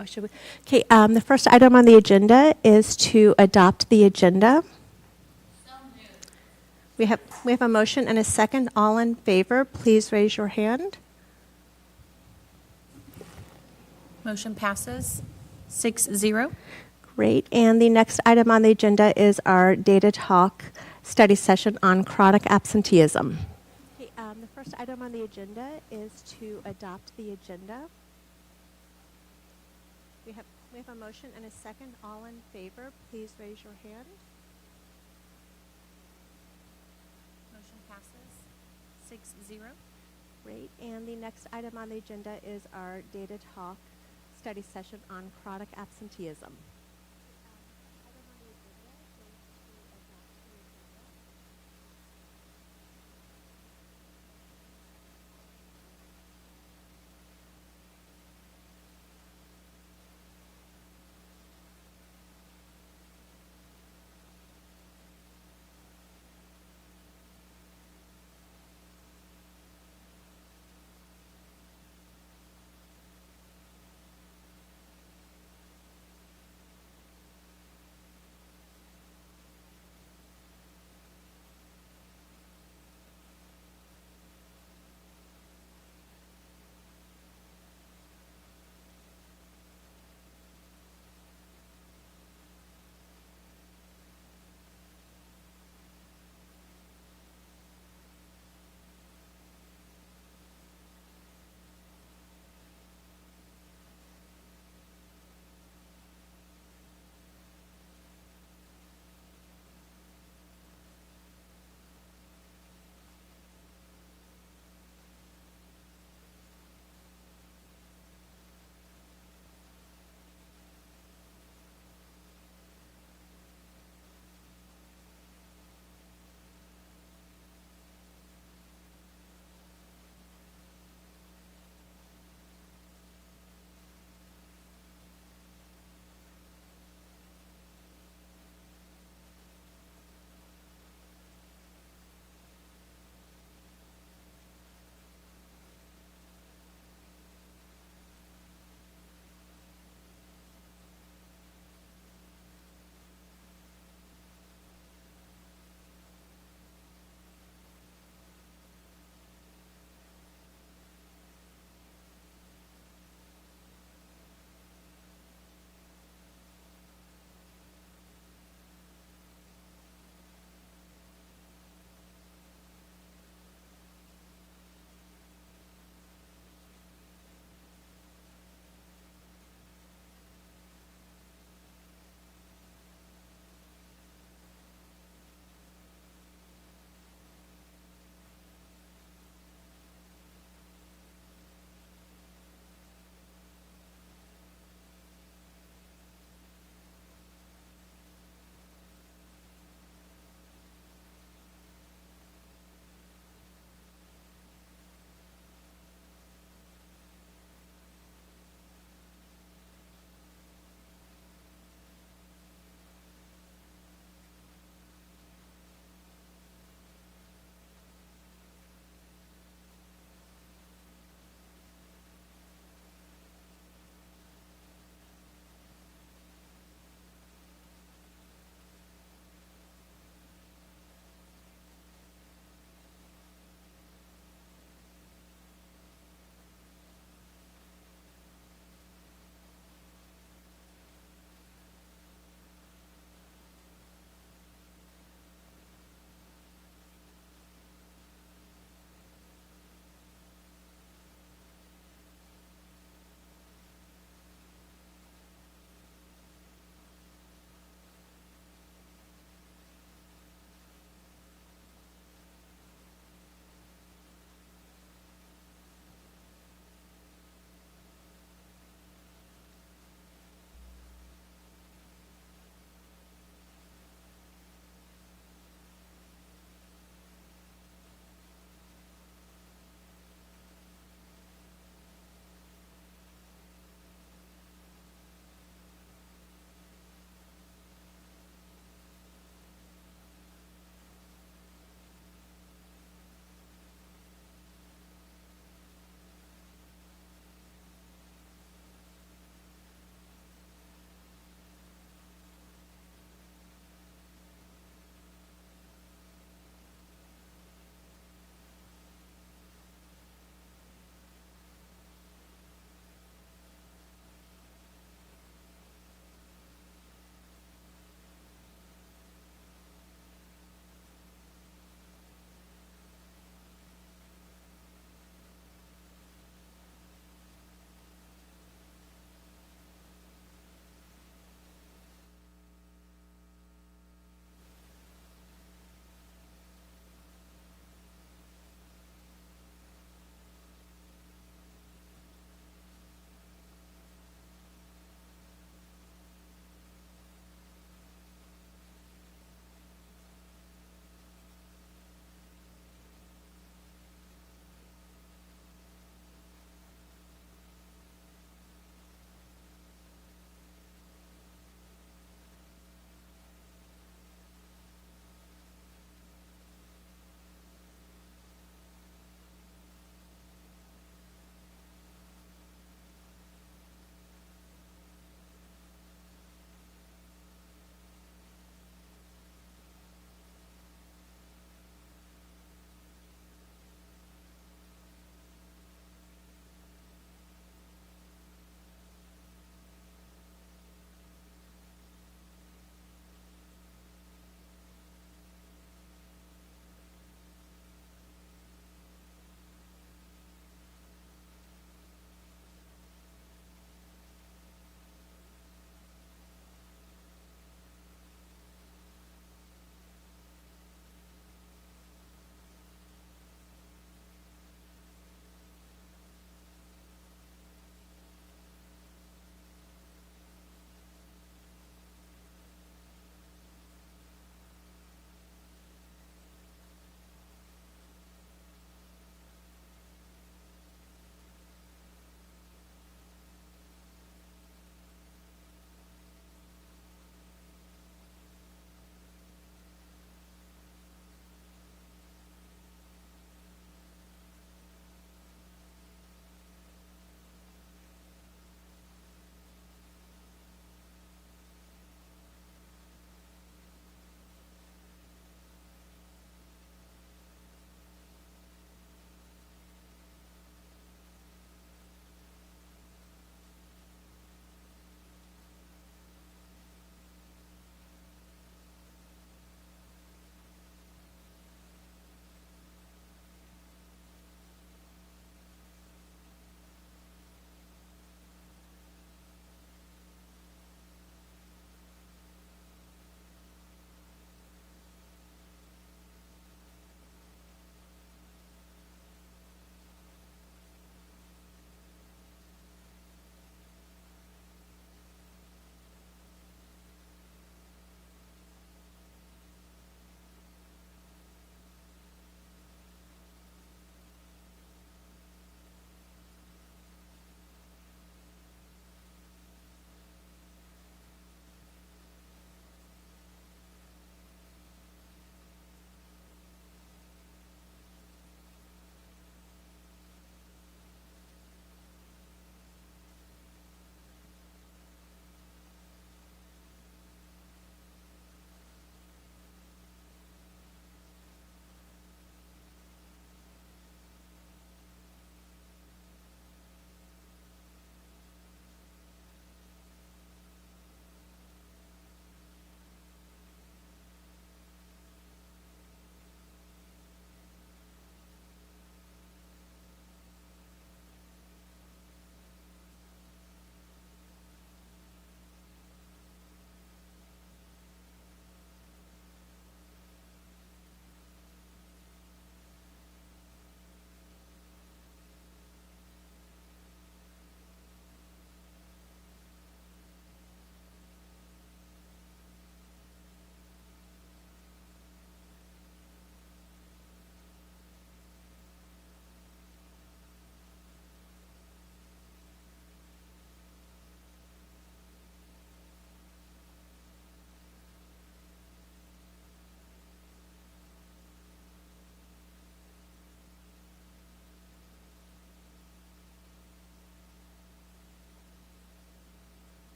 Oh, should we? Okay, the first item on the agenda is to adopt the agenda. We have a motion and a second. All in favor, please raise your hand. Motion passes 6-0. Great. And the next item on the agenda is our data talk study session on chronic absenteeism. Okay, the first item on the agenda is to adopt the agenda. We have a motion and a second. All in favor, please raise your hand. Motion passes 6-0. Great. And the next item on the agenda is our data talk study session on chronic absenteeism.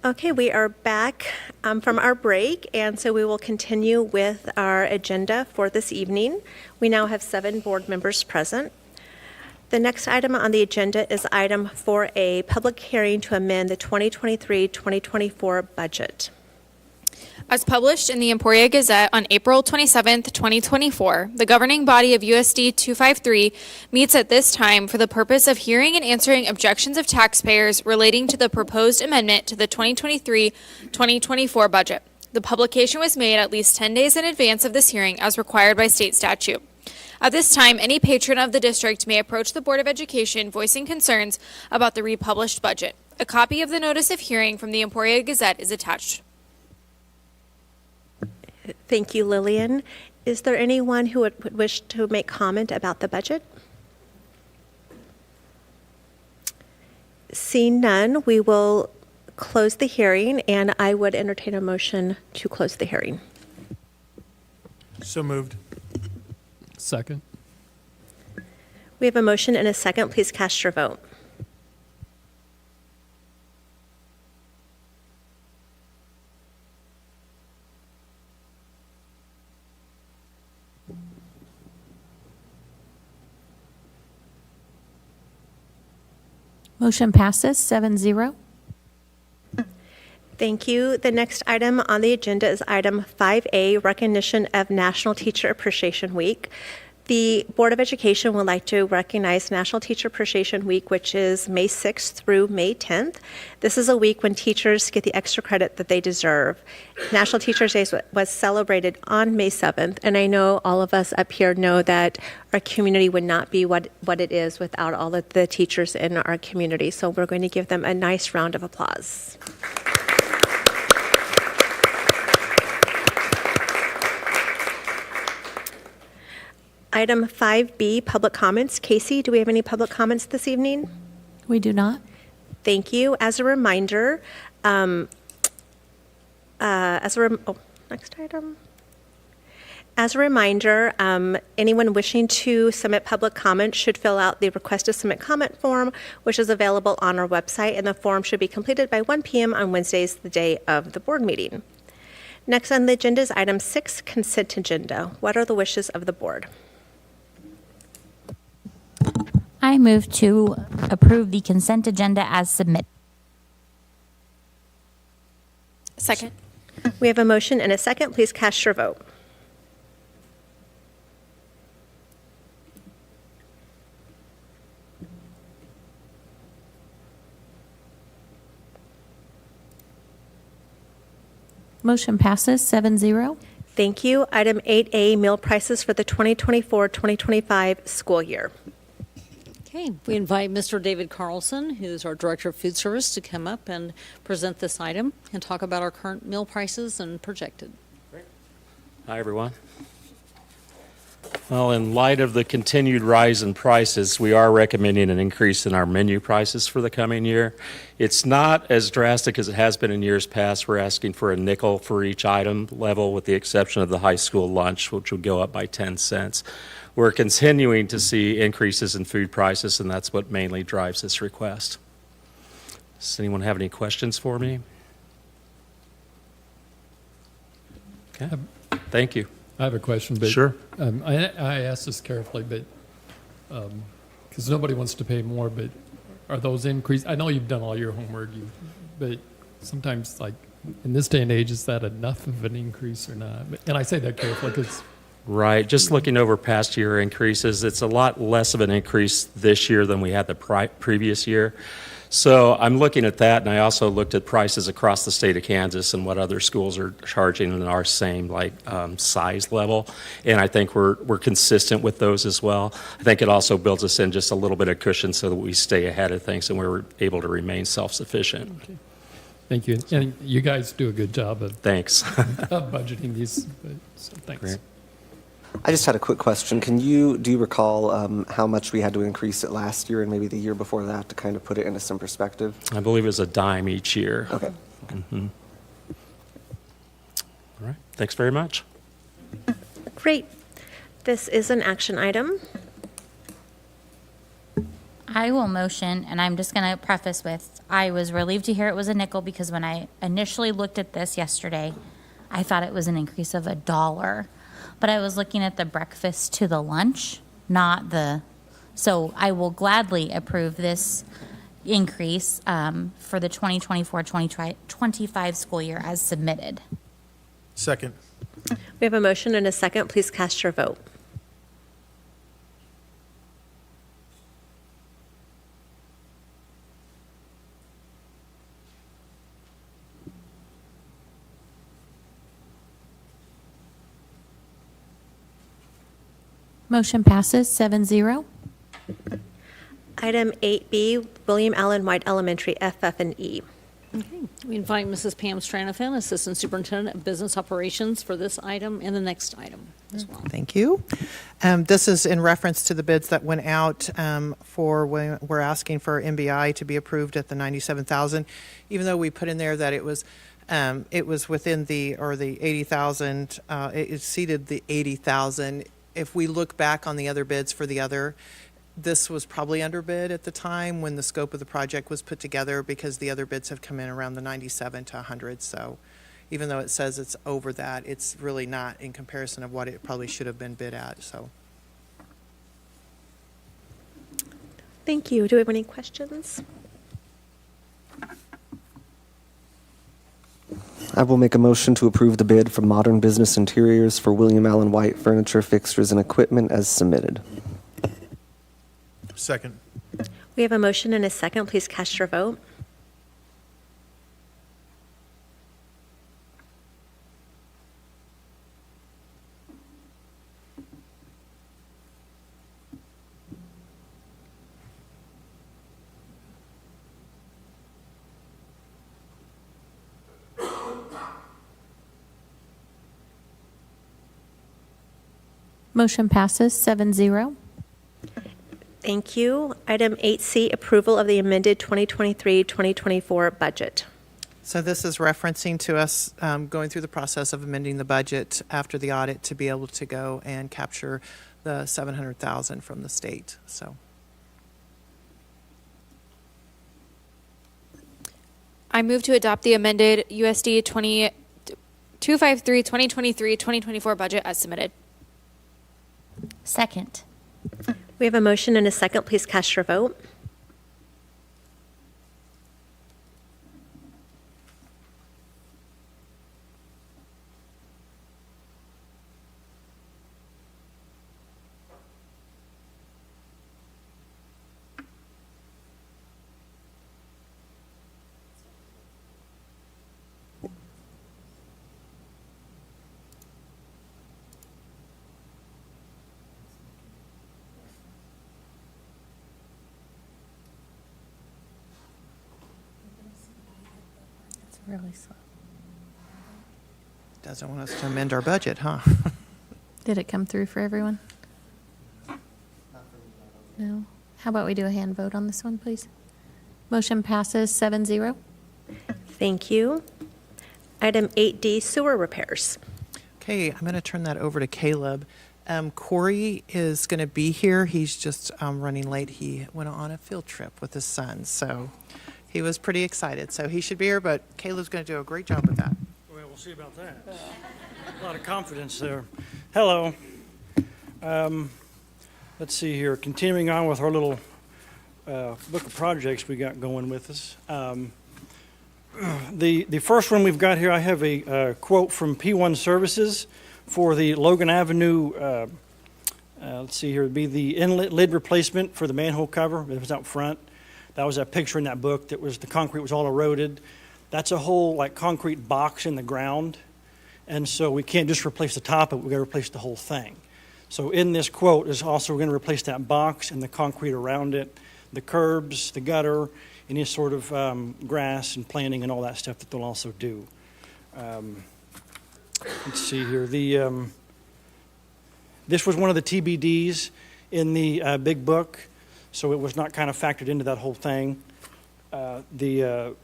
Okay, we are back from our break, and so we will continue with our agenda for this evening. We now have 7 board members present. The next item on the agenda is item 4A, public hearing to amend the 2023-2024 budget. As published in the Emporia Gazette on April 27, 2024, the governing body of USD253 meets at this time for the purpose of hearing and answering objections of taxpayers relating to the proposed amendment to the 2023-2024 budget. The publication was made at least 10 days in advance of this hearing as required by state statute. At this time, any patron of the district may approach the Board of Education voicing concerns about the republished budget. A copy of the notice of hearing from the Emporia Gazette is attached. Thank you, Lillian. Is there anyone who would wish to make comment about the budget? Seeing none, we will close the hearing, and I would entertain a motion to close the hearing. So moved. Second. We have a motion and a second. Please cast your vote. Motion passes 7-0. Thank you. The next item on the agenda is item 5A, recognition of National Teacher Appreciation Week. The Board of Education would like to recognize National Teacher Appreciation Week, which is May 6th through May 10th. This is a week when teachers get the extra credit that they deserve. National Teachers Day was celebrated on May 7th, and I know all of us up here know that our community would not be what it is without all of the teachers in our community. So we're going to give them a nice round of applause. Item 5B, public comments. Casey, do we have any public comments this evening? We do not. Thank you. As a reminder, next item. As a reminder, anyone wishing to submit public comment should fill out the request to submit comment form, which is available on our website, and the form should be completed by 1 p.m. on Wednesdays, the day of the board meeting. Next on the agenda is item 6, consent agenda. What are the wishes of the board? I move to approve the consent agenda as submitted. Second. We have a motion and a second. Please cast your vote. Motion passes 7-0. Thank you. Item 8A, meal prices for the 2024-2025 school year. Okay, we invite Mr. David Carlson, who's our Director of Food Service, to come up and present this item and talk about our current meal prices and projected. Hi, everyone. Well, in light of the continued rise in prices, we are recommending an increase in our menu prices for the coming year. It's not as drastic as it has been in years past. We're asking for a nickel for each item level, with the exception of the high school lunch, which would go up by 10 cents. We're continuing to see increases in food prices, and that's what mainly drives this request. Does anyone have any questions for me? Okay, thank you. I have a question, but Sure. I asked this carefully, but because nobody wants to pay more, but are those increased? I know you've done all your homework, but sometimes, like in this day and age, is that enough of an increase or not? And I say that carefully because Right. Just looking over past year increases, it's a lot less of an increase this year than we had the previous year. So I'm looking at that, and I also looked at prices across the state of Kansas and what other schools are charging in our same size level, and I think we're consistent with those as well. I think it also builds us in just a little bit of cushion so that we stay ahead of things and we're able to remain self-sufficient. Okay. Thank you, and you guys do a good job of Thanks. of budgeting these. So thanks. Great. I just had a quick question. Do you recall how much we had to increase it last year and maybe the year before that to kind of put it into some perspective? I believe it was a dime each year. Okay. Mm-hmm. All right. Thanks very much. Great. This is an action item. I will motion, and I'm just going to preface with, I was relieved to hear it was a nickel because when I initially looked at this yesterday, I thought it was an increase of $1. But I was looking at the breakfast to the lunch, not the, so I will gladly approve this increase for the 2024-2025 school year as submitted. Second. We have a motion and a second. Please cast your vote. Motion passes 7-0. Item 8B, William Allen White Elementary, FF and E. Okay. We invite Mrs. Pam Stranathan, Assistant Superintendent of Business Operations, for this item and the next item as well. Thank you. This is in reference to the bids that went out for when we're asking for MBI to be approved at the $97,000, even though we put in there that it was within the 80,000. It exceeded the 80,000. If we look back on the other bids for the other, this was probably underbid at the time when the scope of the project was put together because the other bids have come in around the 97 to 100. So even though it says it's over that, it's really not in comparison of what it probably should have been bid at. So Thank you. Do we have any questions? I will make a motion to approve the bid from Modern Business Interiors for William Allen White furniture, fixtures, and equipment as submitted. Second. We have a motion and a second. Please cast your vote. Motion passes 7-0. Thank you. Item 8C, approval of the amended 2023-2024 budget. So this is referencing to us going through the process of amending the budget after the audit to be able to go and capture the $700,000 from the state. So I move to adopt the amended USD 253 2023-2024 budget as submitted. Second. We have a motion and a second. Please cast your vote. It's really slow. doesn't want us to amend our budget, huh? Did it come through for everyone? No. How about we do a hand vote on this one, please? Motion passes 7-0. Thank you. Item 8D, sewer repairs. Okay, I'm going to turn that over to Caleb. Corey is going to be here. He's just running late. He went on a field trip with his son, so he was pretty excited. So he should be here, but Caleb's going to do a great job with that. Well, we'll see about that. A lot of confidence there. Hello. Let's see here. Continuing on with our little book of projects we got going with us. The first one we've got here, I have a quote from P1 Services for the Logan Avenue, let's see here, it'd be the inlet lid replacement for the manhole cover. It was out front. That was that picture in that book that was, the concrete was all eroded. That's a whole like concrete box in the ground. And so we can't just replace the top of it, we've got to replace the whole thing. So in this quote is also we're going to replace that box and the concrete around it, the curbs, the gutter, any sort of grass and planting and all that stuff that they'll also do. Let's see here. This was one of the TBDs in the big book, so it was not kind of factored into that whole thing. The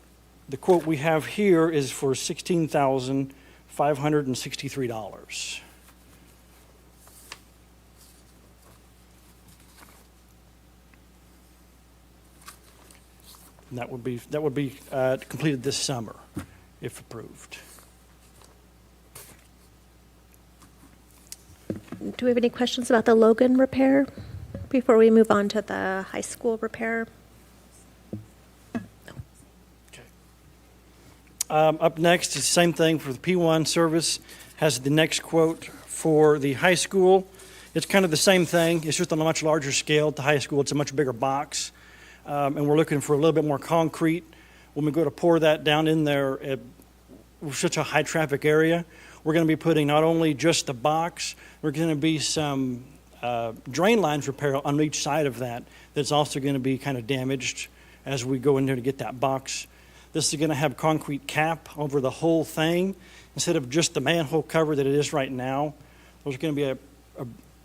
quote we have here is for $16,563. And that would be completed this summer, if approved. Do we have any questions about the Logan repair before we move on to the high school repair? Okay. Up next is the same thing for the P1 service. Has the next quote for the high school. It's kind of the same thing. It's just on a much larger scale. At the high school, it's a much bigger box. And we're looking for a little bit more concrete. When we go to pour that down in there at such a high traffic area, we're going to be putting not only just the box, we're going to be some drain lines repair on each side of that. That's also going to be kind of damaged as we go in there to get that box. This is going to have concrete cap over the whole thing instead of just the manhole cover that it is right now. There's going to be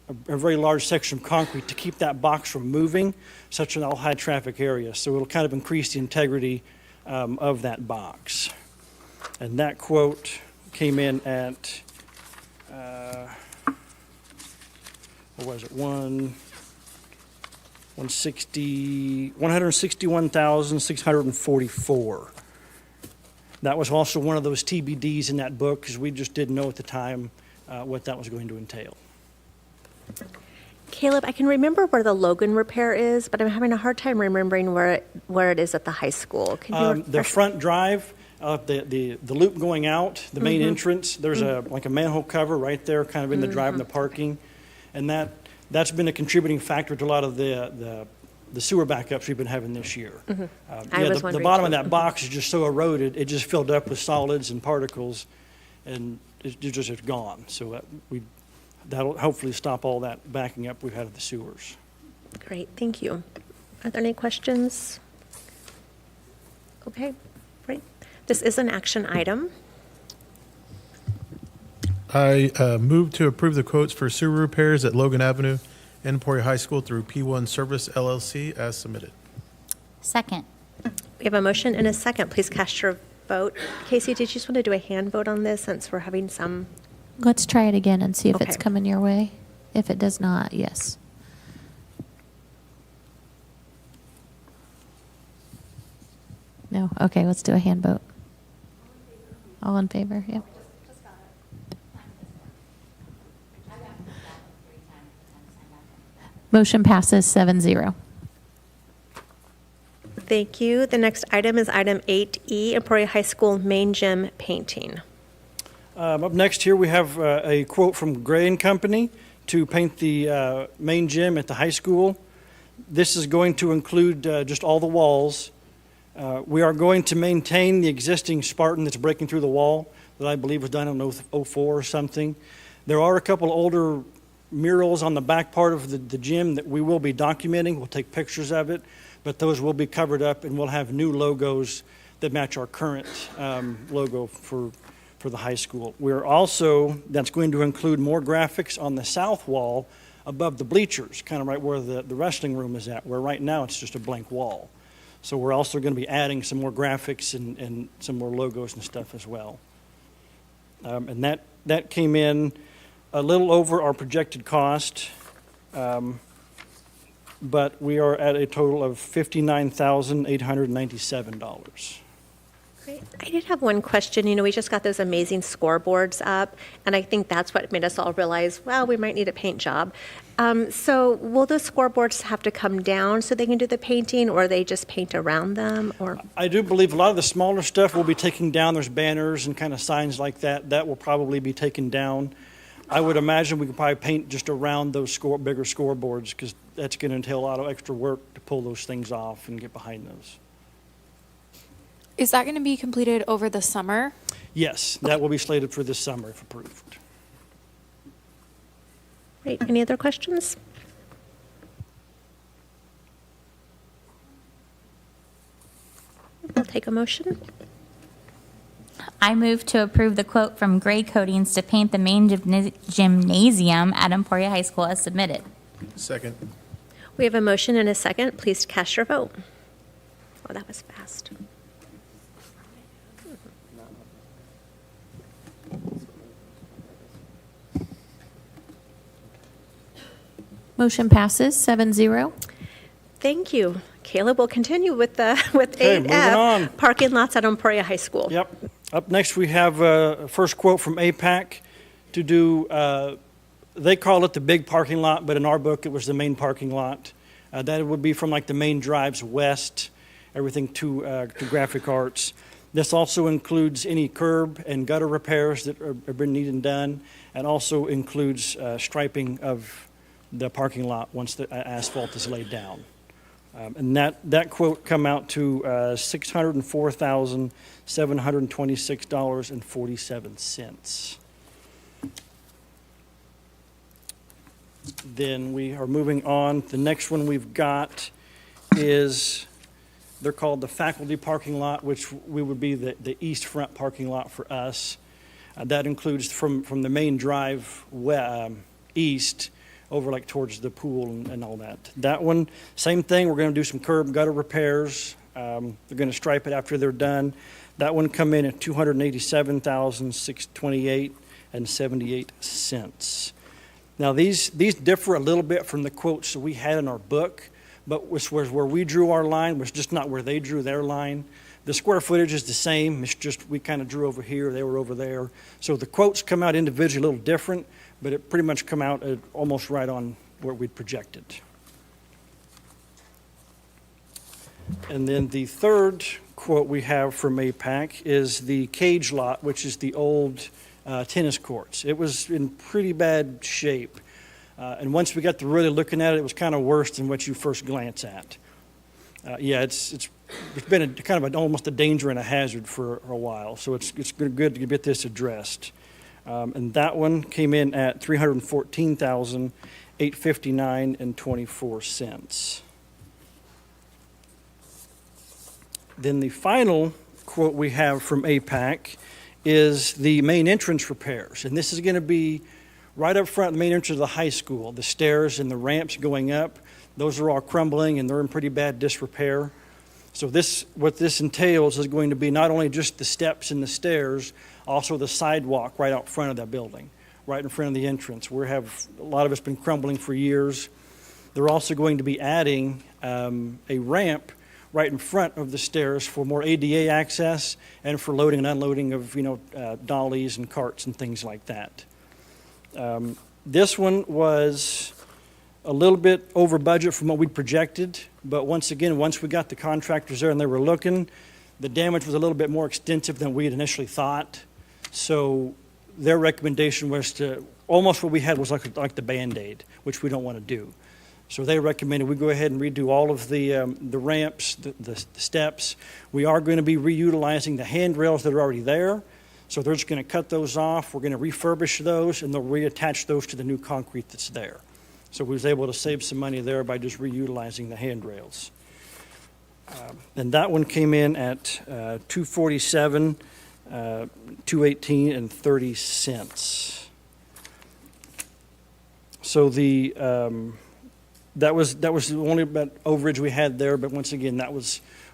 a very large section of concrete to keep that box from moving, such an all high traffic area. So it'll kind of increase the integrity of that box. And that quote came in at, what was it, 161,644. That was also one of those TBDs in that book because we just didn't know at the time what that was going to entail. Caleb, I can remember where the Logan repair is, but I'm having a hard time remembering where it is at the high school. Can you The front drive, the loop going out, the main entrance, there's like a manhole cover right there kind of in the drive and the parking. And that's been a contributing factor to a lot of the sewer backups we've been having this year. I Yeah, was the wondering bottom of too. that box is just so eroded, it just filled up with solids and particles, and it's just gone. So that'll hopefully stop all that backing up we've had at the sewers. Great, thank you. Are there any questions? Okay, great. This is an action item. I move to approve the quotes for sewer repairs at Logan Avenue and Emporia High School through P1 Service LLC as submitted. Second. We have a motion and a second. Please cast your vote. Casey, did you just want to do a hand vote on this since we're having some? Let's try it again and see if it's Okay. coming your way. If it does not, yes. No? Okay, let's do a hand vote. All in favor? Yeah. Motion passes 7-0. Thank you. The next item is item 8E, Emporia High School main gym painting. Up next here, we have a quote from Gray and Company to paint the main gym at the high school. This is going to include just all the walls. We are going to maintain the existing Spartan that's breaking through the wall that I believe was done in 04 or something. There are a couple older murals on the back part of the gym that we will be documenting. We'll take pictures of it, but those will be covered up, and we'll have new logos that match our current logo for the high school. We're also, that's going to include more graphics on the south wall above the bleachers, kind of right where the wrestling room is at, where right now it's just a blank wall. So we're also going to be adding some more graphics and some more logos and stuff as well. And that came in a little over our projected cost, but we are at a total of $59,897. Great. I did have one question. You know, we just got those amazing scoreboards up, and I think that's what made us all realize, well, we might need a paint job. So will the scoreboards have to come down so they can do the painting, or they just paint around them? Or I do believe a lot of the smaller stuff will be taken down. There's banners and kind of signs like that. That will probably be taken down. I would imagine we could probably paint just around those bigger scoreboards because that's going to entail a lot of extra work to pull those things off and get behind those. Is that going to be completed over the summer? Yes, that will be slated for this summer if approved. Great. Any other questions? We'll take a motion. I move to approve the quote from Gray Coatings to paint the main gymnasium at Emporia High School as submitted. Second. We have a motion and a second. Please cast your vote. Oh, that was fast. Motion passes 7-0. Thank you. Caleb will continue with with Okay, moving on. 8F, parking lots at Emporia High School. Yep. Up next, we have a first quote from APAC to do, they call it the big parking lot, but in our book, it was the main parking lot. That would be from like the main drives west, everything to Graphic Arts. This also includes any curb and gutter repairs that have been needed and done, and also includes striping of the parking lot once the asphalt is laid down. And that quote come out to $604,726.47. Then we are moving on. The next one we've got is, they're called the faculty parking lot, which we would be the east front parking lot for us. That includes from the main drive east over like towards the pool and all that. That one, same thing. We're going to do some curb gutter repairs. They're going to stripe it after they're done. That one come in at $287,628.78. Now these differ a little bit from the quotes that we had in our book, but which was where we drew our line was just not where they drew their line. The square footage is the same. It's just we kind of drew over here, they were over there. So the quotes come out individually a little different, but it pretty much come out almost right on where we'd projected. And then the third quote we have from APAC is the cage lot, which is the old tennis courts. It was in pretty bad shape. And once we got to really looking at it, it was kind of worse than what you first glance at. It's been kind of almost a danger and a hazard for a while. So it's good to get this addressed. And that one came in at $314,859.24. Then the final quote we have from APAC is the main entrance repairs. And this is going to be right up front, the main entrance of the high school. The stairs and the ramps going up, those are all crumbling and they're in pretty bad disrepair. So what this entails is going to be not only just the steps and the stairs, also the sidewalk right out front of that building, right in front of the entrance. A lot of it's been crumbling for years. They're also going to be adding a ramp right in front of the stairs for more ADA access and for loading and unloading of dollies and carts and things like that. This one was a little bit over budget from what we'd projected, but once we got the contractors there and they were looking, the damage was a little bit more extensive than we had initially thought. So their recommendation was to, almost what we had was like the Band-Aid, which we don't want to do. So they recommended we go ahead and redo all of the ramps, the steps. We are going to be reutilizing the handrails that are already there. So they're just going to cut those off. We're going to refurbish those, and they'll reattach those to the new concrete that's there. So we was able to save some money there by just reutilizing the handrails. And that one came in at $247, $218, and 30 cents. So that was the only about overage we had there. But once again,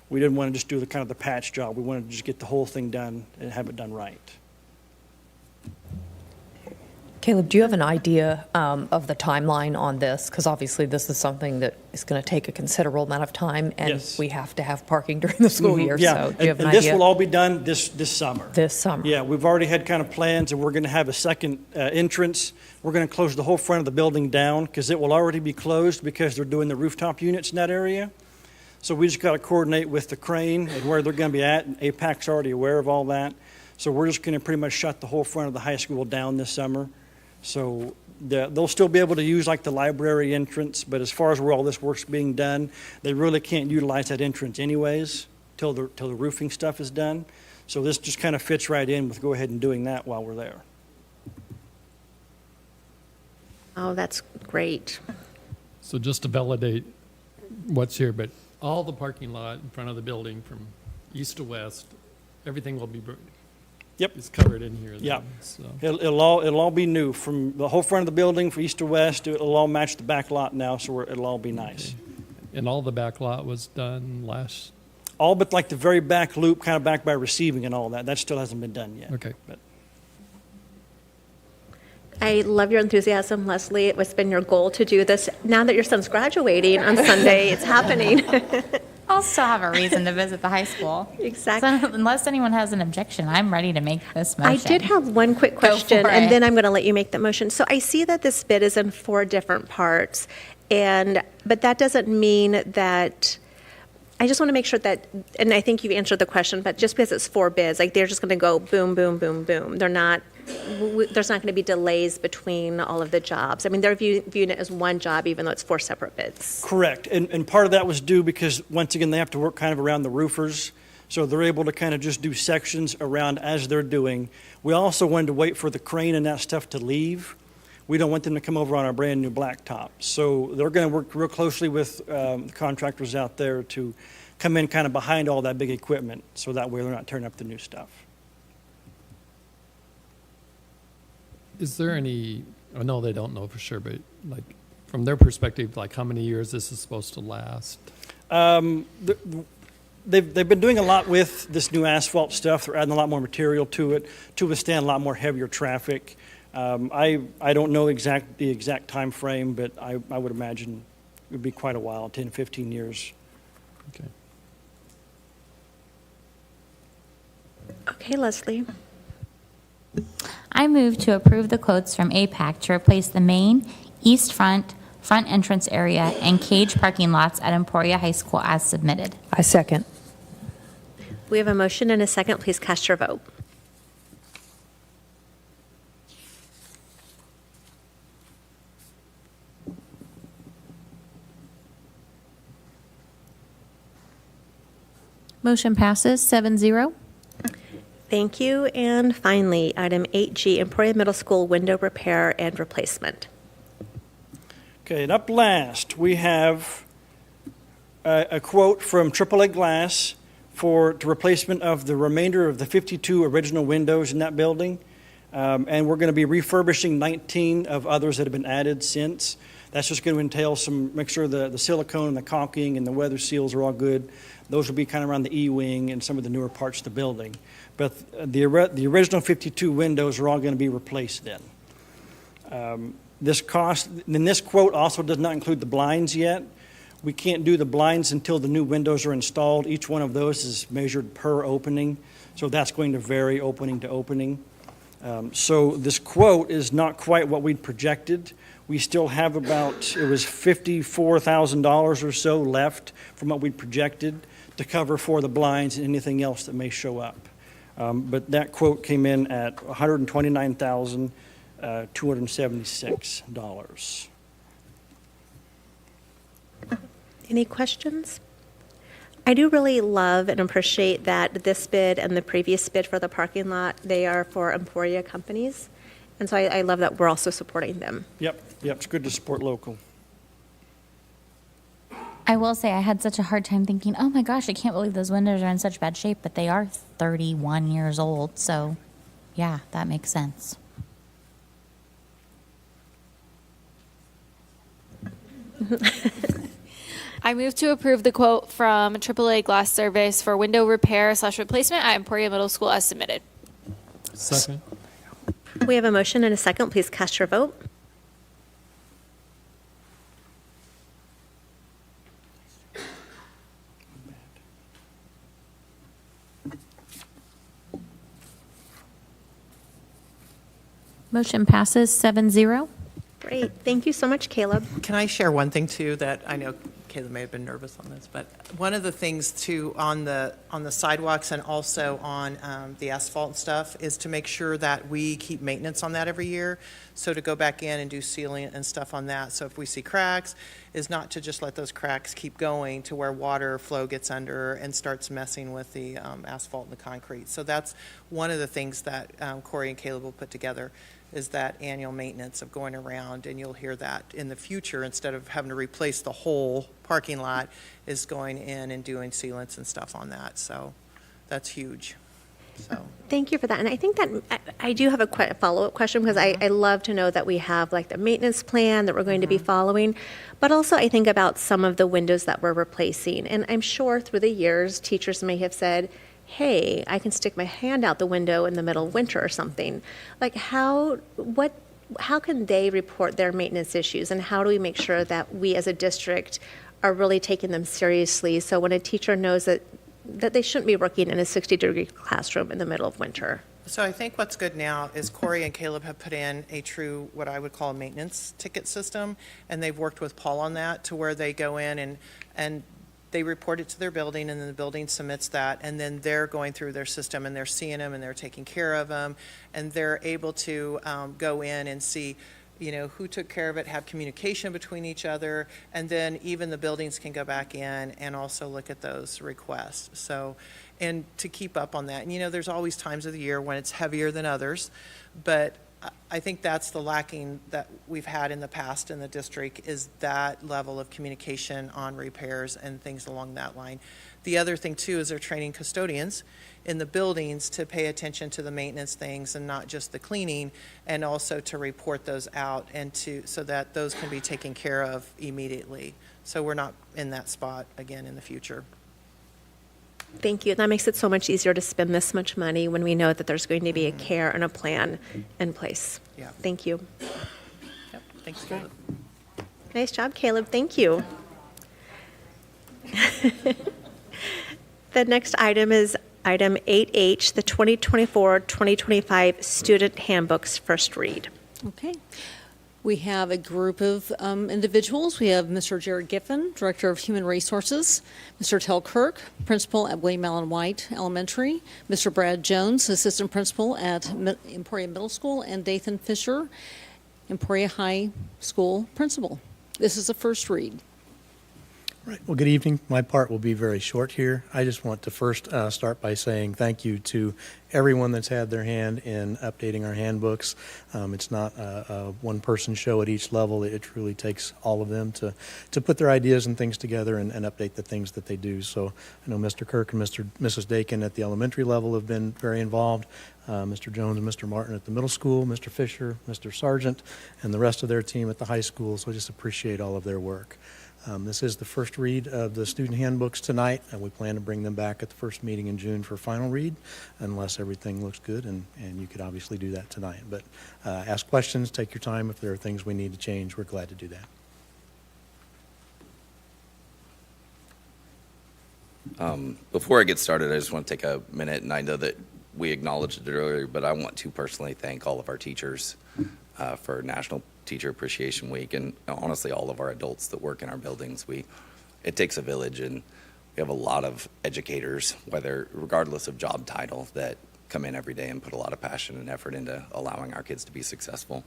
we didn't want to just do the kind of the patch job. We wanted to just get the whole thing done and have it done right. Caleb, do you have an idea of the timeline on this? Because obviously this is something that is going to take a considerable amount of time, and Yes. we have to have parking during the school year. Yeah, So do you have an and this idea? will all be done this summer. This summer. Yeah, we've already had kind of plans, and we're going to have a second entrance. We're going to close the whole front of the building down because it will already be closed because they're doing the rooftop units in that area. So we just got to coordinate with the crane and where they're going to be at, and APAC's already aware of all that. So we're just going to pretty much shut the whole front of the high school down this summer. So they'll still be able to use like the library entrance, but as far as where all this work's being done, they really can't utilize that entrance anyways till the roofing stuff is done. So this just kind of fits right in with go ahead and doing that while we're there. Oh, that's great. So just to validate what's here, but all the parking lot in front of the building from east to west, everything will be, Yep. it's covered in here. then, Yeah. So. It'll all be new from the whole front of the building from east to west. It'll all match the back lot now, so it'll all be nice. And all the back lot was done last, All but like the very back loop, kind of back by receiving and all that. That still hasn't been done yet. okay. But I love your enthusiasm, Leslie. It's been your goal to do this. Now that your son's graduating on Sunday, it's happening. I'll still have a reason to visit the high school. Exactly. So unless anyone has an objection, I'm ready to make this motion. I did have one quick Go question, for and it. then I'm going to let you make the motion. So I see that this bid is in 4 different parts, but that doesn't mean that. I just want to make sure that, and I think you've answered the question, but just because it's 4 bids, like they're just going to go boom, boom, boom, boom. They're not. There's not going to be delays between all of the jobs. I mean, they're viewing it as one job, even though it's 4 separate bids. Correct. And part of that was due because, once again, they have to work kind of around the roofers. So they're able to kind of just do sections around as they're doing. We also wanted to wait for the crane and that stuff to leave. We don't want them to come over on our brand new blacktop. So they're going to work real closely with the contractors out there to come in kind of behind all that big equipment. So that way they're not tearing up the new stuff. Is there any, I know they don't know for sure, but like from their perspective, like how many years this is supposed to last? They've been doing a lot with this new asphalt stuff. They're adding a lot more material to it to withstand a lot more heavier traffic. I don't know the exact time frame, but I would imagine it would be quite a while, 10, 15 years. Okay. Okay, Leslie. I move to approve the quotes from APAC to replace the main, east front entrance area, and cage parking lots at Emporia High School as submitted. I second. We have a motion and a second. Please cast your vote. Motion passes 7-0. Thank you. And finally, item 8G, Emporia Middle School window repair and replacement. Okay, and up last, we have a quote from AAA Glass for the replacement of the remainder of the 52 original windows in that building. And we're going to be refurbishing 19 of others that have been added since. That's just going to entail make sure the silicone and the caulking and the weather seals are all good. Those will be kind of around the E-wing and some of the newer parts of the building. But the original 52 windows are all going to be replaced then. This quote also does not include the blinds yet. We can't do the blinds until the new windows are installed. Each one of those is measured per opening, so that's going to vary opening to opening. So this quote is not quite what we'd projected. We still have it was $54,000 or so left from what we'd projected to cover for the blinds and anything else that may show up. But that quote came in at $129,276. Any questions? I do really love and appreciate that this bid and the previous bid for the parking lot, they are for Emporia companies. And so I love that we're also supporting them. Yep, it's good to support local. I will say I had such a hard time thinking, oh my gosh, I can't believe those windows are in such bad shape, but they are 31 years old. So yeah, that makes sense. I move to approve the quote from AAA Glass Service for window repair / replacement at Emporia Middle School as submitted. Second. We have a motion and a second. Please cast your vote. Motion passes 7-0. Great. Thank you so much, Caleb. Can I share one thing too that I know Caleb may have been nervous on this, but one of the things too on the sidewalks and also on the asphalt and stuff is to make sure that we keep maintenance on that every year. So to go back in and do sealing and stuff on that. So if we see cracks, is not to just let those cracks keep going to where water flow gets under and starts messing with the asphalt and the concrete. So that's one of the things that Corey and Caleb will put together, is that annual maintenance of going around, and you'll hear that in the future, instead of having to replace the whole parking lot, is going in and doing sealants and stuff on that. So that's huge. So Thank you for that. And I think that I do have a follow-up question, because I love to know that we have like the maintenance plan that we're going to be following, but also I think about some of the windows that we're replacing. And I'm sure through the years, teachers may have said, hey, I can stick my hand out the window in the middle of winter or something. Like what how can they report their maintenance issues, and how do we make sure that we as a district are really taking them seriously? So when a teacher knows that they shouldn't be working in a 60-degree classroom in the middle of winter. So I think what's good now is Corey and Caleb have put in a true, what I would call a maintenance ticket system, and they've worked with Paul on that to where they go in and they report it to their building, and then the building submits that, and then they're going through their system and they're seeing them and they're taking care of them, and they're able to go in and see, you know, who took care of it, have communication between each other, and then even the buildings can go back in and also look at those requests. So, and to keep up on that. And, you know, there's always times of the year when it's heavier than others, but I think that's the lacking that we've had in the past in the district, is that level of communication on repairs and things along that line. The other thing too is they're training custodians in the buildings to pay attention to the maintenance things and not just the cleaning, and also to report those out and so that those can be taken care of immediately. So we're not in that spot again in the future. Thank you. That makes it so much easier to spend this much money when we know that there's going to be a care and a plan in place. Yeah. Thank you. Yep. Thanks, Caleb. Nice job, Caleb. Thank you. The next item is item 8H, the 2024-2025 Student Handbooks First Read. Okay. We have a group of individuals. We have Mr. Jared Giffen, Director of Human Resources, Mr. Tel Kirk, Principal at William Allen White Elementary, Mr. Brad Jones, Assistant Principal at Emporia Middle School, and Dathan Fisher, Emporia High School Principal. This is a first read. Right. Well, good evening. My part will be very short here. I just want to first start by saying thank you to everyone that's had their hand in updating our handbooks. It's not a one-person show at each level. It truly takes all of them to put their ideas and things together and update the things that they do. So I know Mr. Kirk and Mrs. Dakin at the elementary level have been very involved. Mr. Jones and Mr. Martin at the middle school, Mr. Fisher, Mr. Sargent, and the rest of their team at the high school. So I just appreciate all of their work. This is the first read of the student handbooks tonight, and we plan to bring them back at the first meeting in June for final read, unless everything looks good, and you could obviously do that tonight. But ask questions, take your time. If there are things we need to change, we're glad to do that. Before I get started, I just want to take a minute, and I know that we acknowledged it earlier, but I want to personally thank all of our teachers for National Teacher Appreciation Week, and honestly all of our adults that work in our buildings. It takes a village, and we have a lot of educators, regardless of job title, that come in every day and put a lot of passion and effort into allowing our kids to be successful.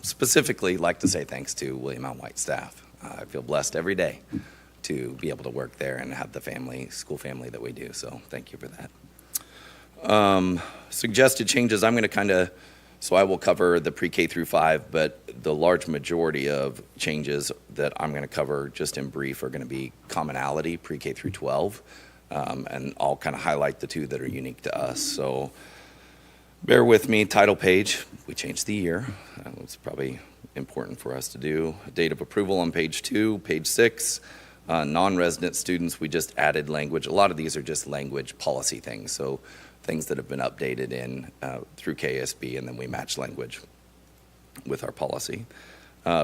Specifically, like to say thanks to William Allen White staff. I feel blessed every day to be able to work there and have the school family that we do, so thank you for that. Suggested changes, so I will cover the pre-K through 5, but the large majority of changes that I'm going to cover just in brief are going to be commonality, pre-K through 12, and I'll kind of highlight the two that are unique to us. So bear with me. Title page, we changed the year. It's probably important for us to do. Date of approval on page 2, page 6. Non-resident students, we just added language. A lot of these are just language policy things, so things that have been updated through KSB, and then we match language with our policy.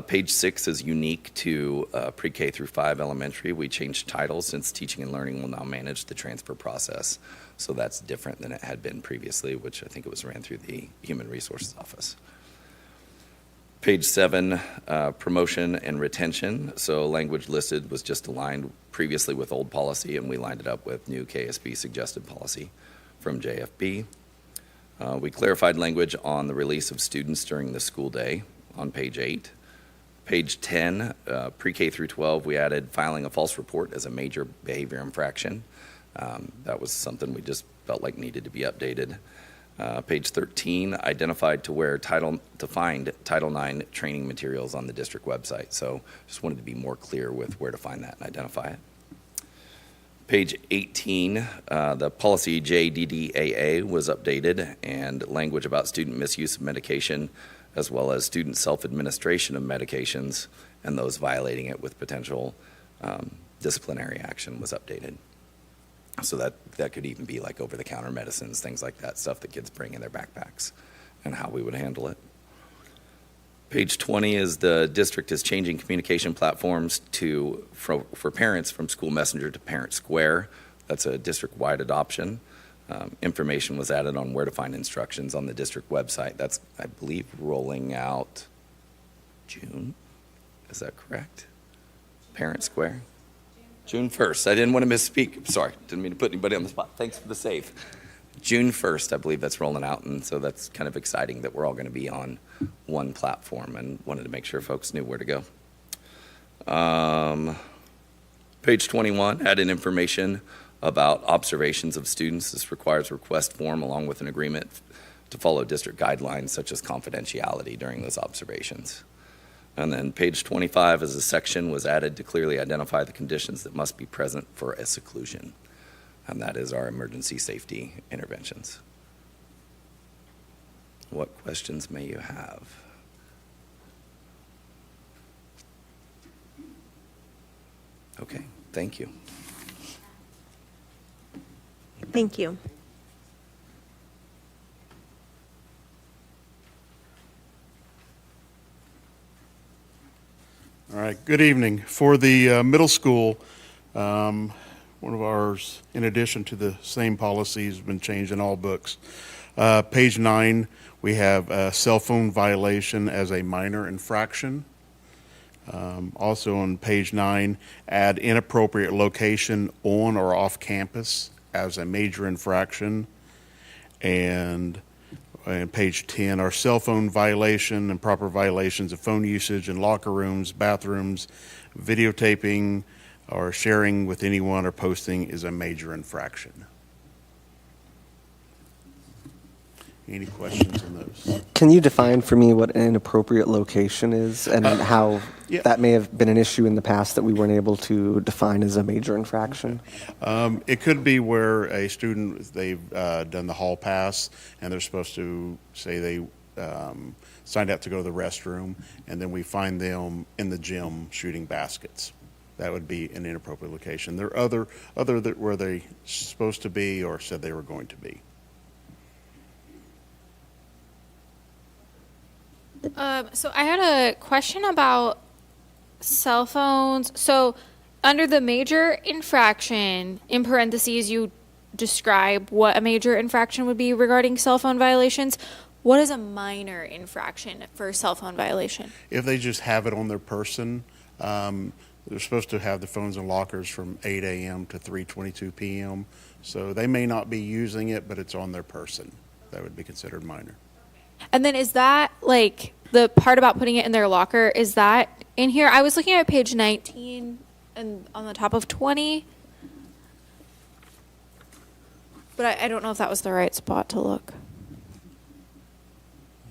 Page 6 is unique to pre-K through 5 elementary. We changed titles since Teaching and Learning will now manage the transfer process. So that's different than it had been previously, which I think it was ran through the Human Resources Office. Page 7, promotion and retention. So language listed was just aligned previously with old policy, and we lined it up with new KSB suggested policy from JFB. We clarified language on the release of students during the school day on page 8. Page 10, pre-K through 12, we added filing a false report as a major behavior infraction. That was something we just felt like needed to be updated. Page 13, identified to find Title IX training materials on the district website. So just wanted to be more clear with where to find that and identify it. Page 18, the policy JDDAA was updated, and language about student misuse of medication, as well as student self-administration of medications and those violating it with potential disciplinary action was updated. So that could even be like over-the-counter medicines, things like that, stuff that kids bring in their backpacks, and how we would handle it. Page 20 is the district is changing communication platforms for parents from School Messenger to Parent Square. That's a district-wide adoption. Information was added on where to find instructions on the district website. That's, I believe, rolling out June. Is that correct? Parent Square? June 1st. I didn't want to misspeak. Sorry, didn't mean to put anybody on the spot. Thanks for the save. June 1st, I believe that's rolling out, and so that's kind of exciting that we're all going to be on one platform, and wanted to make sure folks knew where to go. Page 21, added information about observations of students. This requires a request form along with an agreement to follow district guidelines such as confidentiality during those observations. And then page 25 as a section was added to clearly identify the conditions that must be present for a seclusion. And that is our emergency safety interventions. What questions may you have? Okay, thank you. Thank you. All right, good evening. For the middle school, one of ours, in addition to the same policies, has been changed in all books. Page 9, we have a cell phone violation as a minor infraction. Also on page 9, add inappropriate location on or off campus as a major infraction. And page 10, our cell phone violation and proper violations of phone usage in locker rooms, bathrooms, videotaping, or sharing with anyone or posting is a major infraction. Any questions on those? Can you define for me what an inappropriate location is and how that may have been an issue in the past that we weren't able to define as a major infraction? It could be where a student, they've done the hall pass and they're supposed to say they signed up to go to the restroom, and then we find them in the gym shooting baskets. That would be an inappropriate location. There are other that where they supposed to be or said they were going to be. So I had a question about cell phones. So under the major infraction, in parentheses, you describe what a major infraction would be regarding cell phone violations. What is a minor infraction for cell phone violation? If they just have it on their person, they're supposed to have the phones in lockers from 8 a.m. to 3:22 p.m. So they may not be using it, but it's on their person. That would be considered minor. And then is that, like, the part about putting it in their locker, is that in here? I was looking at page 19 and on the top of 20. But I don't know if that was the right spot to look.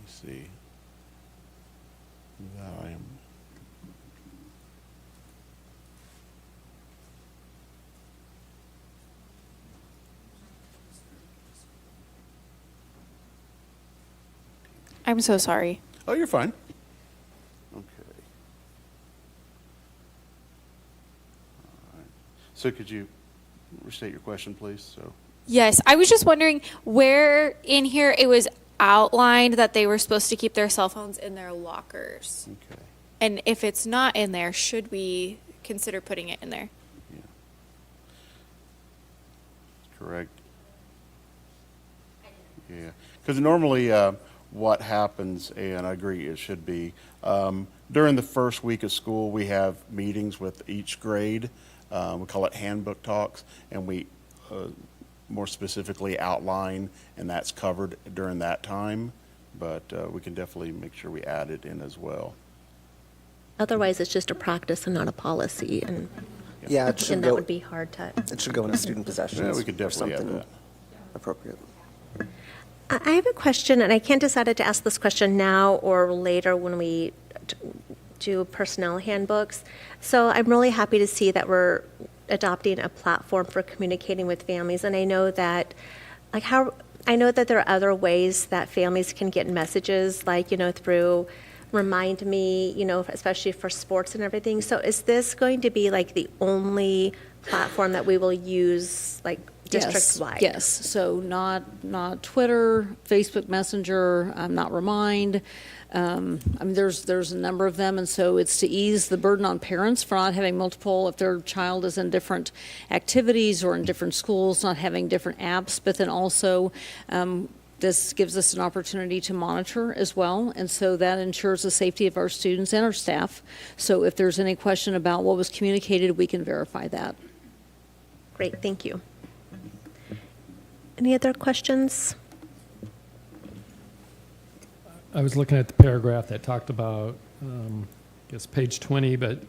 Let's see. That I am. I'm so sorry. Oh, you're fine. Okay. All right. So could you restate your question, please? So. Yes, I was just wondering where in here it was outlined that they were supposed to keep their cell phones in their lockers. Okay. And if it's not in there, should we consider putting it in there? Yeah. Correct. Yeah. Because normally what happens, and I agree it should be, during the first week of school, we have meetings with each grade. We call it handbook talks, and we more specifically outline, and that's covered during that time. But we can definitely make sure we add it in as well. Otherwise, it's just a practice and not a policy, and Yeah, it should and go. that would be hard to. It should go into student possessions. Yeah, we could definitely or add something that. appropriate. I have a question, and I can't decide to ask this question now or later when we do personnel handbooks. So I'm really happy to see that we're adopting a platform for communicating with families, and I know that, I know that there are other ways that families can get messages, like, through Remind Me, especially for sports and everything. So is this going to be like the only platform that we will use, like district-wide? Yes. So not Twitter, Facebook Messenger, not Remind. I mean, there's a number of them, and so it's to ease the burden on parents for not having multiple, if their child is in different activities or in different schools, not having different apps, but then also this gives us an opportunity to monitor as well, and so that ensures the safety of our students and our staff. So if there's any question about what was communicated, we can verify that. Great, thank you. Any other questions? I was looking at the paragraph that talked about, I guess, page 20, but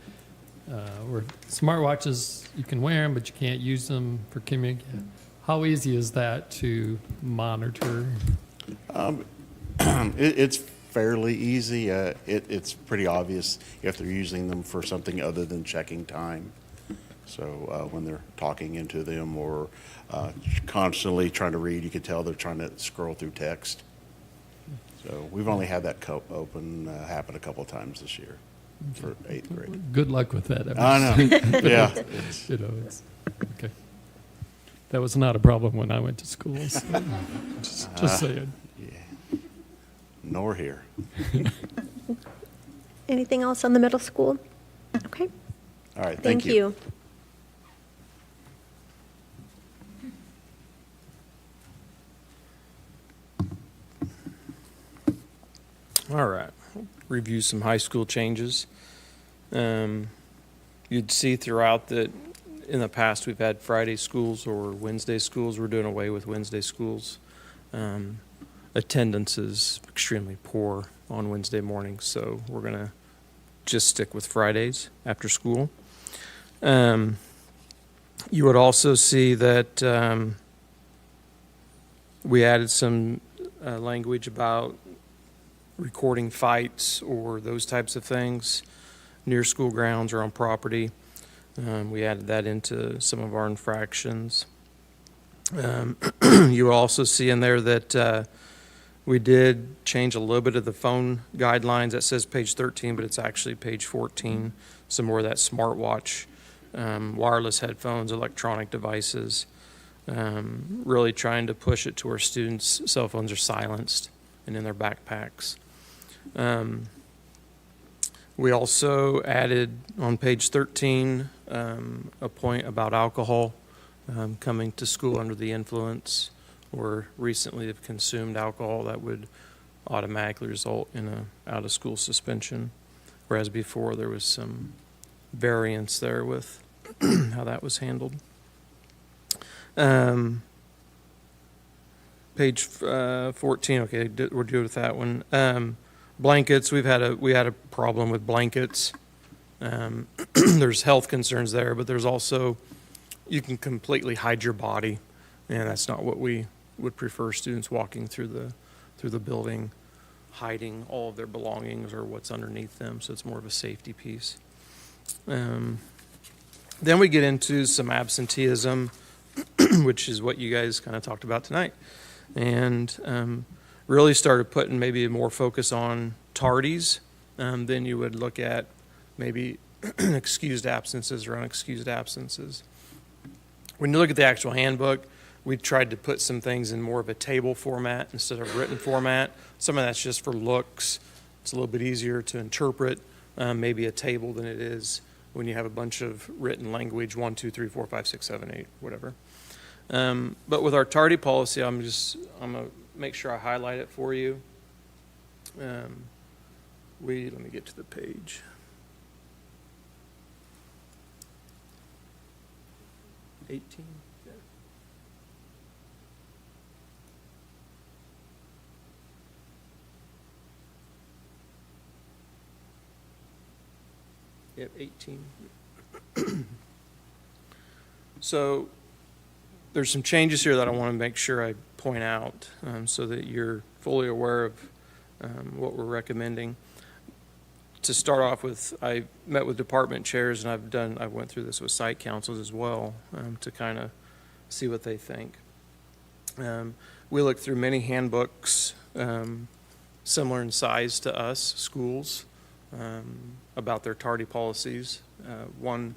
where smartwatches, you can wear them, but you can't use them for communication. How easy is that to monitor? It's fairly easy. It's pretty obvious if they're using them for something other than checking time. So when they're talking into them or constantly trying to read, you can tell they're trying to scroll through text. So we've only had that happen a couple of times this year for 8th grade. Good luck with that. I know. Yeah. It's okay. That was not a problem when I went to school. So just saying. Yeah. Nor here. Anything else on the middle school? Okay. All right. Thank you. All right. Review some high school changes. You'd see throughout that in the past we've had Friday schools or Wednesday schools. We're doing away with Wednesday schools. Attendance is extremely poor on Wednesday mornings, so we're going to just stick with Fridays after school. You would also see that we added some language about recording fights or those types of things near school grounds or on property. We added that into some of our infractions. You will also see in there that we did change a little bit of the phone guidelines. That says page 13, but it's actually page 14. Some more of that smartwatch, wireless headphones, electronic devices. Really trying to push it to where students' cell phones are silenced and in their backpacks. We also added on page 13 a point about alcohol coming to school under the influence or recently have consumed alcohol. That would automatically result in a out-of-school suspension, whereas before there was some variance there with how that was handled. Page 14. Okay, we're good with that one. Blankets. We had a problem with blankets. There's health concerns there, but there's also you can completely hide your body, and that's not what we would prefer. Students walking through the building, hiding all of their belongings or what's underneath them. So it's more of a safety piece. Then we get into some absenteeism, which is what you guys kind of talked about tonight. And really started putting maybe more focus on tardies than you would look at maybe excused absences or unexcused absences. When you look at the actual handbook, we tried to put some things in more of a table format instead of written format. Some of that's just for looks. It's a little bit easier to interpret maybe a table than it is when you have a bunch of written language, 1, 2, 3, 4, 5, 6, 7, 8, whatever. But with our tardy policy, I'm going to make sure I highlight it for you. Let me get to the page. $18. Yep, 18. So there's some changes here that I want to make sure I point out so that you're fully aware of what we're recommending. To start off with, I met with department chairs, and I went through this with site councils as well to kind of see what they think. We looked through many handbooks similar in size to us, schools, about their tardy policies. One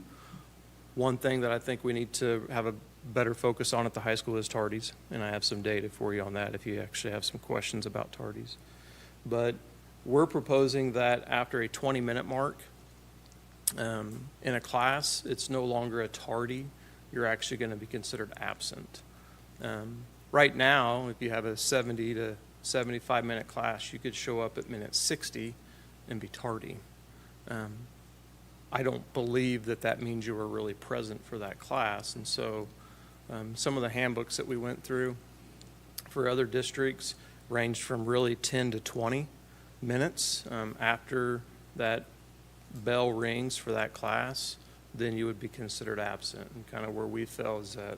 thing that I think we need to have a better focus on at the high school is tardies, and I have some data for you on that if you actually have some questions about tardies. But we're proposing that after a 20-minute mark in a class, it's no longer a tardy. You're actually going to be considered absent. Right now, if you have a 70 to 75-minute class, you could show up at minute 60 and be tardy. I don't believe that that means you were really present for that class, and so some of the handbooks that we went through for other districts ranged from really 10 to 20 minutes after that bell rings for that class, then you would be considered absent. And kind of where we fell is that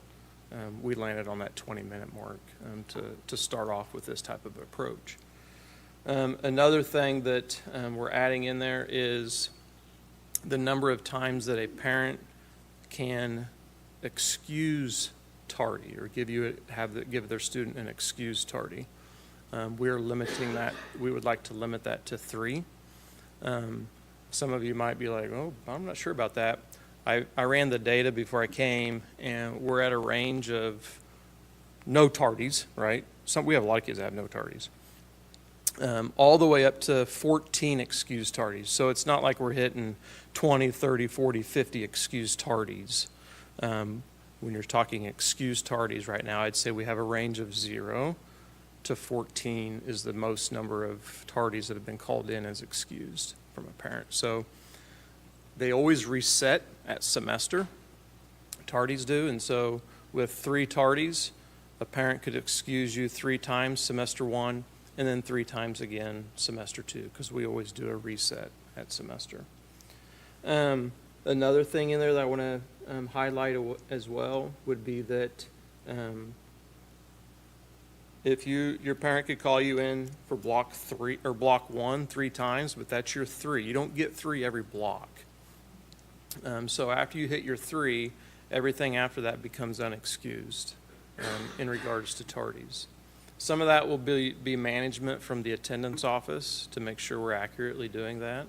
we landed on that 20-minute mark to start off with this type of approach. Another thing that we're adding in there is the number of times that a parent can excuse tardy or give their student an excuse tardy. We're limiting that. We would like to limit that to 3. Some of you might be like, oh, I'm not sure about that. I ran the data before I came, and we're at a range of no tardies, right? We have a lot of kids that have no tardies. All the way up to 14 excused tardies. So it's not like we're hitting 20, 30, 40, 50 excused tardies. When you're talking excused tardies right now, I'd say we have a range of 0 to 14 is the most number of tardies that have been called in as excused from a parent. So they always reset at semester, tardies do, and so with 3 tardies, a parent could excuse you 3 times semester 1 and then 3 times again semester 2, because we always do a reset at semester. Another thing in there that I want to highlight as well would be that if your parent could call you in for block 3 or block 1 3 times, but that's your 3. You don't get 3 every block. So after you hit your 3, everything after that becomes unexcused in regards to tardies. Some of that will be management from the attendance office to make sure we're accurately doing that.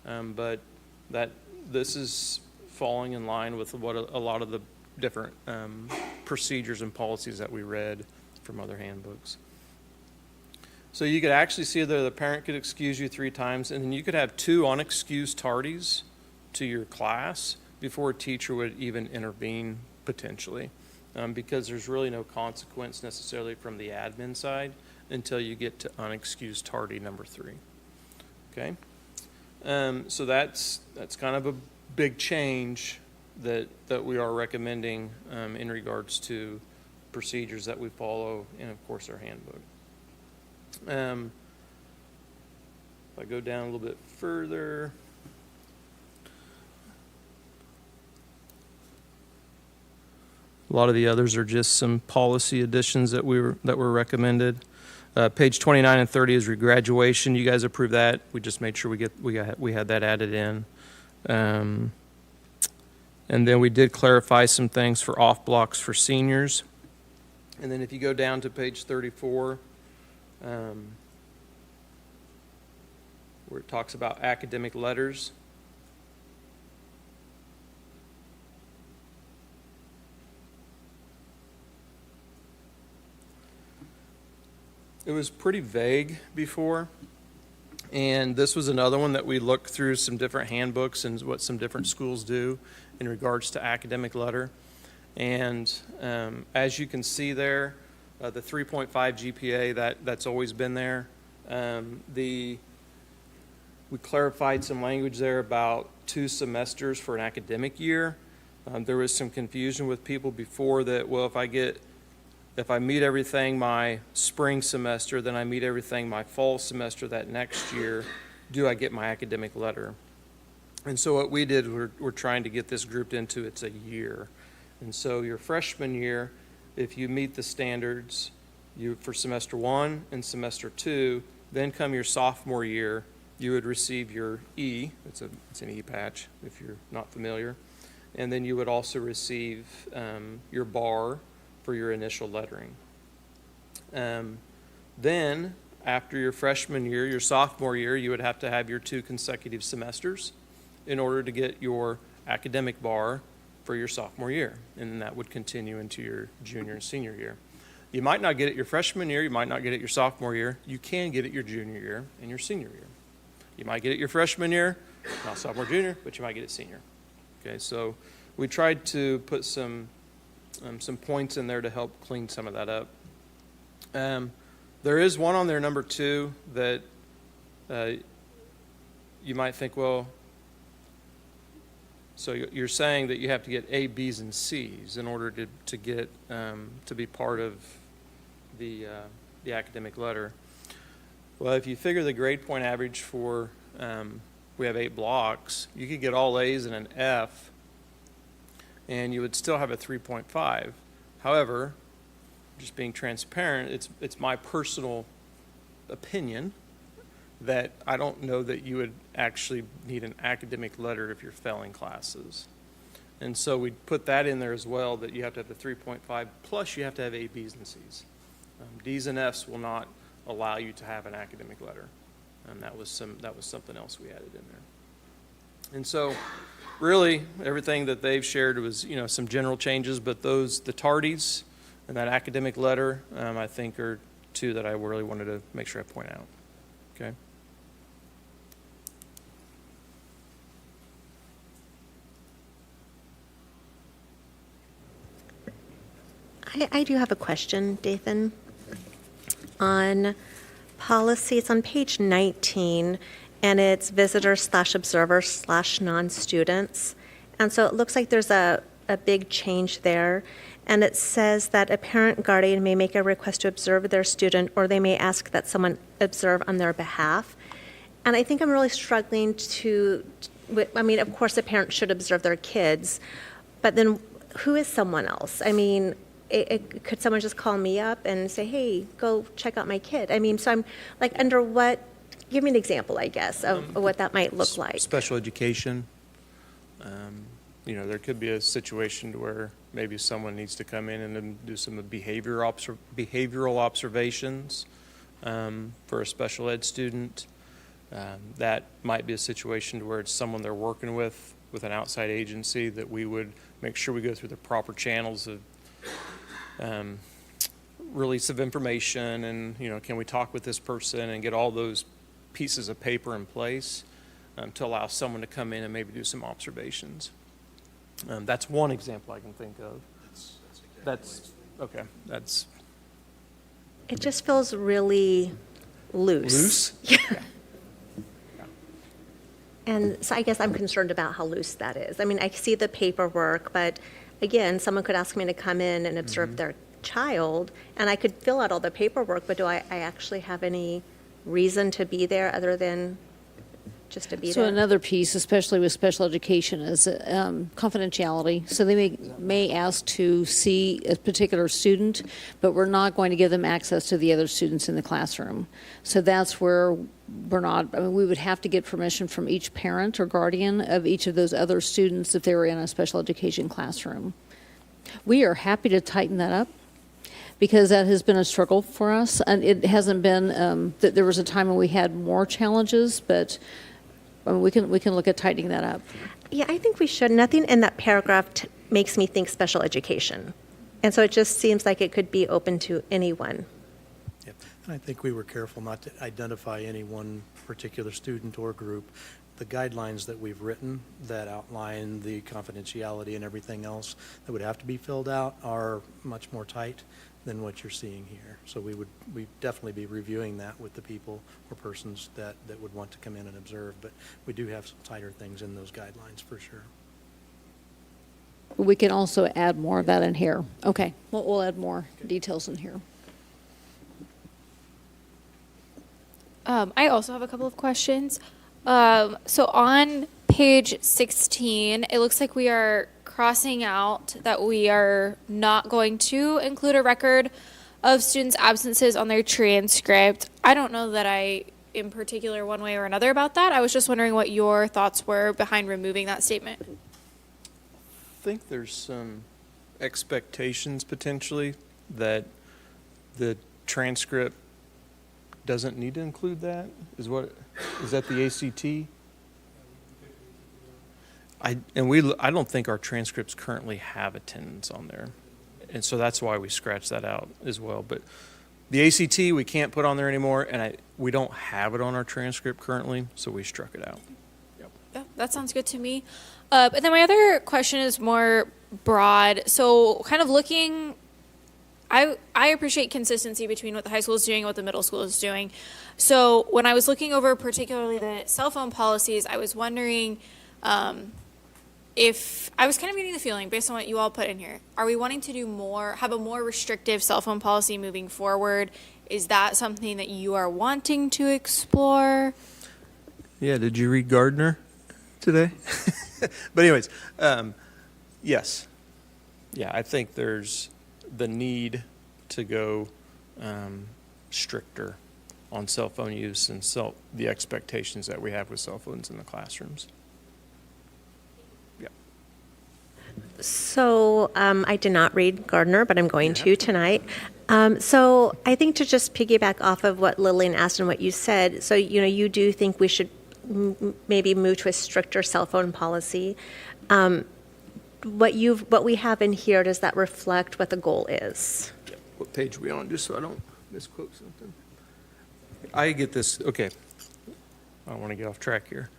But this is falling in line with what a lot of the different procedures and policies that we read from other handbooks. So you could actually see that the parent could excuse you 3 times, and then you could have 2 unexcused tardies to your class before a teacher would even intervene potentially, because there's really no consequence necessarily from the admin side until you get to unexcused tardy number 3. Okay, so that's kind of a big change that we are recommending in regards to procedures that we follow and of course our handbook. If I go down a little bit further, a lot of the others are just some policy additions that were recommended. Page 29 and 30 is regraduation. You guys approved that. We just made sure we had that added in. And then we did clarify some things for off blocks for seniors. And then if you go down to page 34, where it talks about academic letters. It was pretty vague before, and this was another one that we looked through some different handbooks and what some different schools do in regards to academic letter. And as you can see there, the 3.5 GPA, that's always been there. We clarified some language there about 2 semesters for an academic year. There was some confusion with people before that, well, if I meet everything my spring semester, then I meet everything my fall semester that next year, do I get my academic letter? And so what we did, we're trying to get this grouped into it's a year. And so your freshman year, if you meet the standards for semester 1 and semester 2, then come your sophomore year, you would receive your E. It's an E patch if you're not familiar. And then you would also receive your bar for your initial lettering. Then, after your freshman year, your sophomore year, you would have to have your 2 consecutive semesters in order to get your academic bar for your sophomore year, and that would continue into your junior and senior year. You might not get it your freshman year, you might not get it your sophomore year. You can get it your junior year and your senior year. You might get it your freshman year, not sophomore, junior, but you might get it senior. Okay, so we tried to put some points in there to help clean some of that up. There is one on there, number 2, that you might think, well, so you're saying that you have to get A, B's, and C's in order to get to be part of the academic letter. Well, if you figure the grade point average for, we have 8 blocks, you could get all A's and an F, and you would still have a 3.5. However, just being transparent, it's my personal opinion that I don't know that you would actually need an academic letter if you're failing classes. And so we put that in there as well, that you have to have the 3.5, plus you have to have A, B's, and C's. D's and F's will not allow you to have an academic letter. And that was something else we added in there. And so really everything that they've shared was, some general changes, but the tardies and that academic letter, I think are 2 that I really wanted to make sure I point out. Okay. I do have a question, Dathan. On policy, it's on page 19, and it's visitors/observers/non-students. And so it looks like there's a big change there. And it says that a parent guardian may make a request to observe their student, or they may ask that someone observe on their behalf. And I think I'm really struggling of course, a parent should observe their kids, but then who is someone else? I mean, could someone just call me up and say, hey, go check out my kid? I mean, so I'm like, under what, give me an example, I guess, of what that might look like. Special education. There could be a situation to where maybe someone needs to come in and then do some behavioral observations for a special ed student. That might be a situation to where it's someone they're working with an outside agency, that we would make sure we go through the proper channels of release of information, and can we talk with this person and get all those pieces of paper in place to allow someone to come in and maybe do some observations. That's one example I can think of. It just feels really loose. Yeah. And so I guess I'm concerned about how loose that is. I mean, I see the paperwork, but again, someone could ask me to come in and observe their child, and I could fill out all the paperwork, but do I actually have any reason to be there other than just to be So there? another piece, especially with special education, is confidentiality. So they may ask to see a particular student, but we're not going to give them access to the other students in the classroom. So that's where we would have to get permission from each parent or guardian of each of those other students if they were in a special education classroom. We are happy to tighten that up, because that has been a struggle for us. And it hasn't been that there was a time when we had more challenges, but we can look at tightening that up. Yeah, I think we should. Nothing in that paragraph makes me think special education. And so it just seems like it could be open to anyone. Yep. And I think we were careful not to identify any one particular student or group. The guidelines that we've written that outline the confidentiality and everything else that would have to be filled out are much more tight than what you're seeing here. So we'd definitely be reviewing that with the people or persons that would want to come in and observe, but we do have some tighter things in those guidelines for sure. We can also add more of that in here. Okay, we'll add more details in here. I also have a couple of questions. So on page 16, it looks like we are crossing out that we are not going to include a record of students' absences on their transcript. I don't know that I am particular one way or another about that. I was just wondering what your thoughts were behind removing that statement. I think there's some expectations potentially that the transcript doesn't need to include that. Is that the ACT? I don't think our transcripts currently have attendance on there. And so that's why we scratched that out as well. But the ACT we can't put on there anymore, and we don't have it on our transcript currently, so we struck it out. Yeah, that sounds good to me. But then my other question is more broad. So kind of looking, I appreciate consistency between what the high school is doing and what the middle school is doing. So when I was looking over particularly the cell phone policies, I was wondering if I was kind of getting the feeling based on what you all put in here, are we wanting to do more, have a more restrictive cell phone policy moving forward? Is that something that you are wanting to explore? Yeah, did you read Gardner today? But anyways, yes. Yeah, I think there's the need to go stricter on cell phone use and the expectations that we have with cell phones in the classrooms. Yeah. So I did not read Gardner, but I'm going to tonight. So I think to just piggyback off of what Lillian asked and what you said, so you do think we should maybe move to a stricter cell phone policy. What we have in here, does that reflect what the goal is? What page are we on, just so I don't misquote something? I get this, okay, I don't want to get off track here.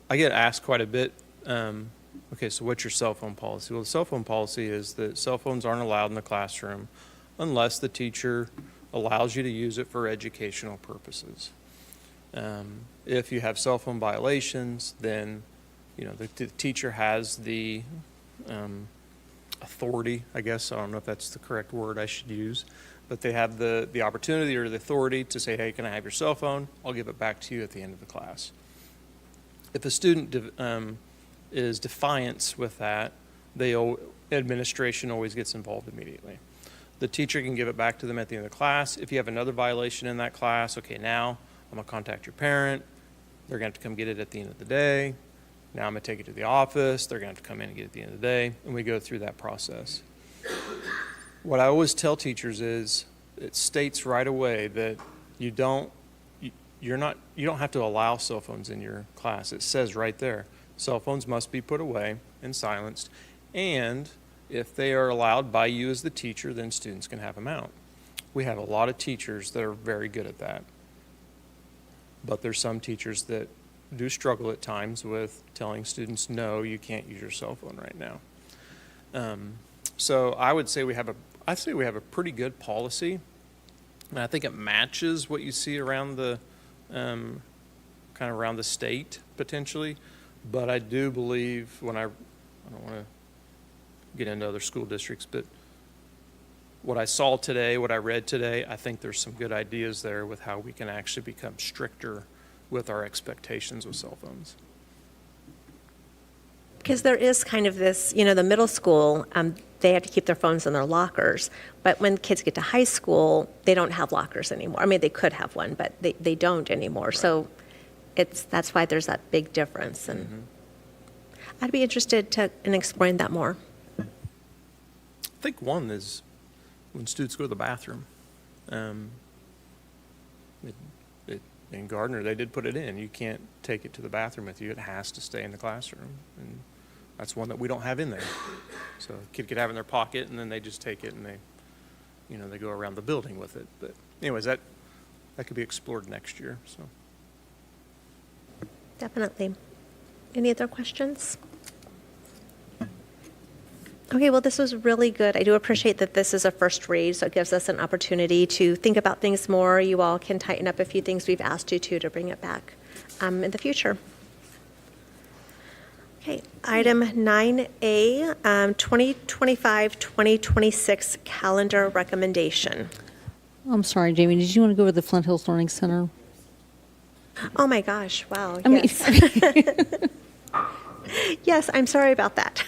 I get asked quite a bit, okay, so what's your cell phone policy? Well, the cell phone policy is that cell phones aren't allowed in the classroom unless the teacher allows you to use it for educational purposes. If you have cell phone violations, then the teacher has the authority, I guess. I don't know if that's the correct word I should use, but they have the opportunity or the authority to say, hey, can I have your cell phone? I'll give it back to you at the end of the class. If a student is defiant with that, administration always gets involved immediately. The teacher can give it back to them at the end of the class. If you have another violation in that class, okay, now I'm going to contact your parent. They're going to have to come get it at the end of the day. Now I'm going to take it to the office. They're going to have to come in and get it at the end of the day. And we go through that process. What I always tell teachers is it states right away that you don't have to allow cell phones in your class. It says right there, cell phones must be put away and silenced. And if they are allowed by you as the teacher, then students can have them out. We have a lot of teachers that are very good at that. But there's some teachers that do struggle at times with telling students, no, you can't use your cell phone right now. So I would say we have a pretty good policy, and I think it matches what you see around the kind of around the state potentially. But I do believe I don't want to get into other school districts, but what I saw today, what I read today, I think there's some good ideas there with how we can actually become stricter with our expectations with cell phones. Because there is kind of this, the middle school, they have to keep their phones in their lockers. But when kids get to high school, they don't have lockers anymore. I mean, they could have one, but they don't anymore. Right. So that's why there's that big difference. And I'd be interested in exploring that more. I think one is when students go to the bathroom. In Gardner, they did put it in. You can't take it to the bathroom with you. It has to stay in the classroom. And that's one that we don't have in there. So a kid could have it in their pocket, and then they just take it and they go around the building with it. But anyways, that could be explored next year. So definitely. Any other questions? Okay, well, this was really good. I do appreciate that this is a first read, so it gives us an opportunity to think about things more. You all can tighten up a few things we've asked you to bring it back in the future. Okay, item 9A, 2025-2026 calendar recommendation. I'm sorry, Jamie, did you want to go over the Flint Hills Learning Center? Oh my gosh, wow, yes. Yes, I'm sorry about that.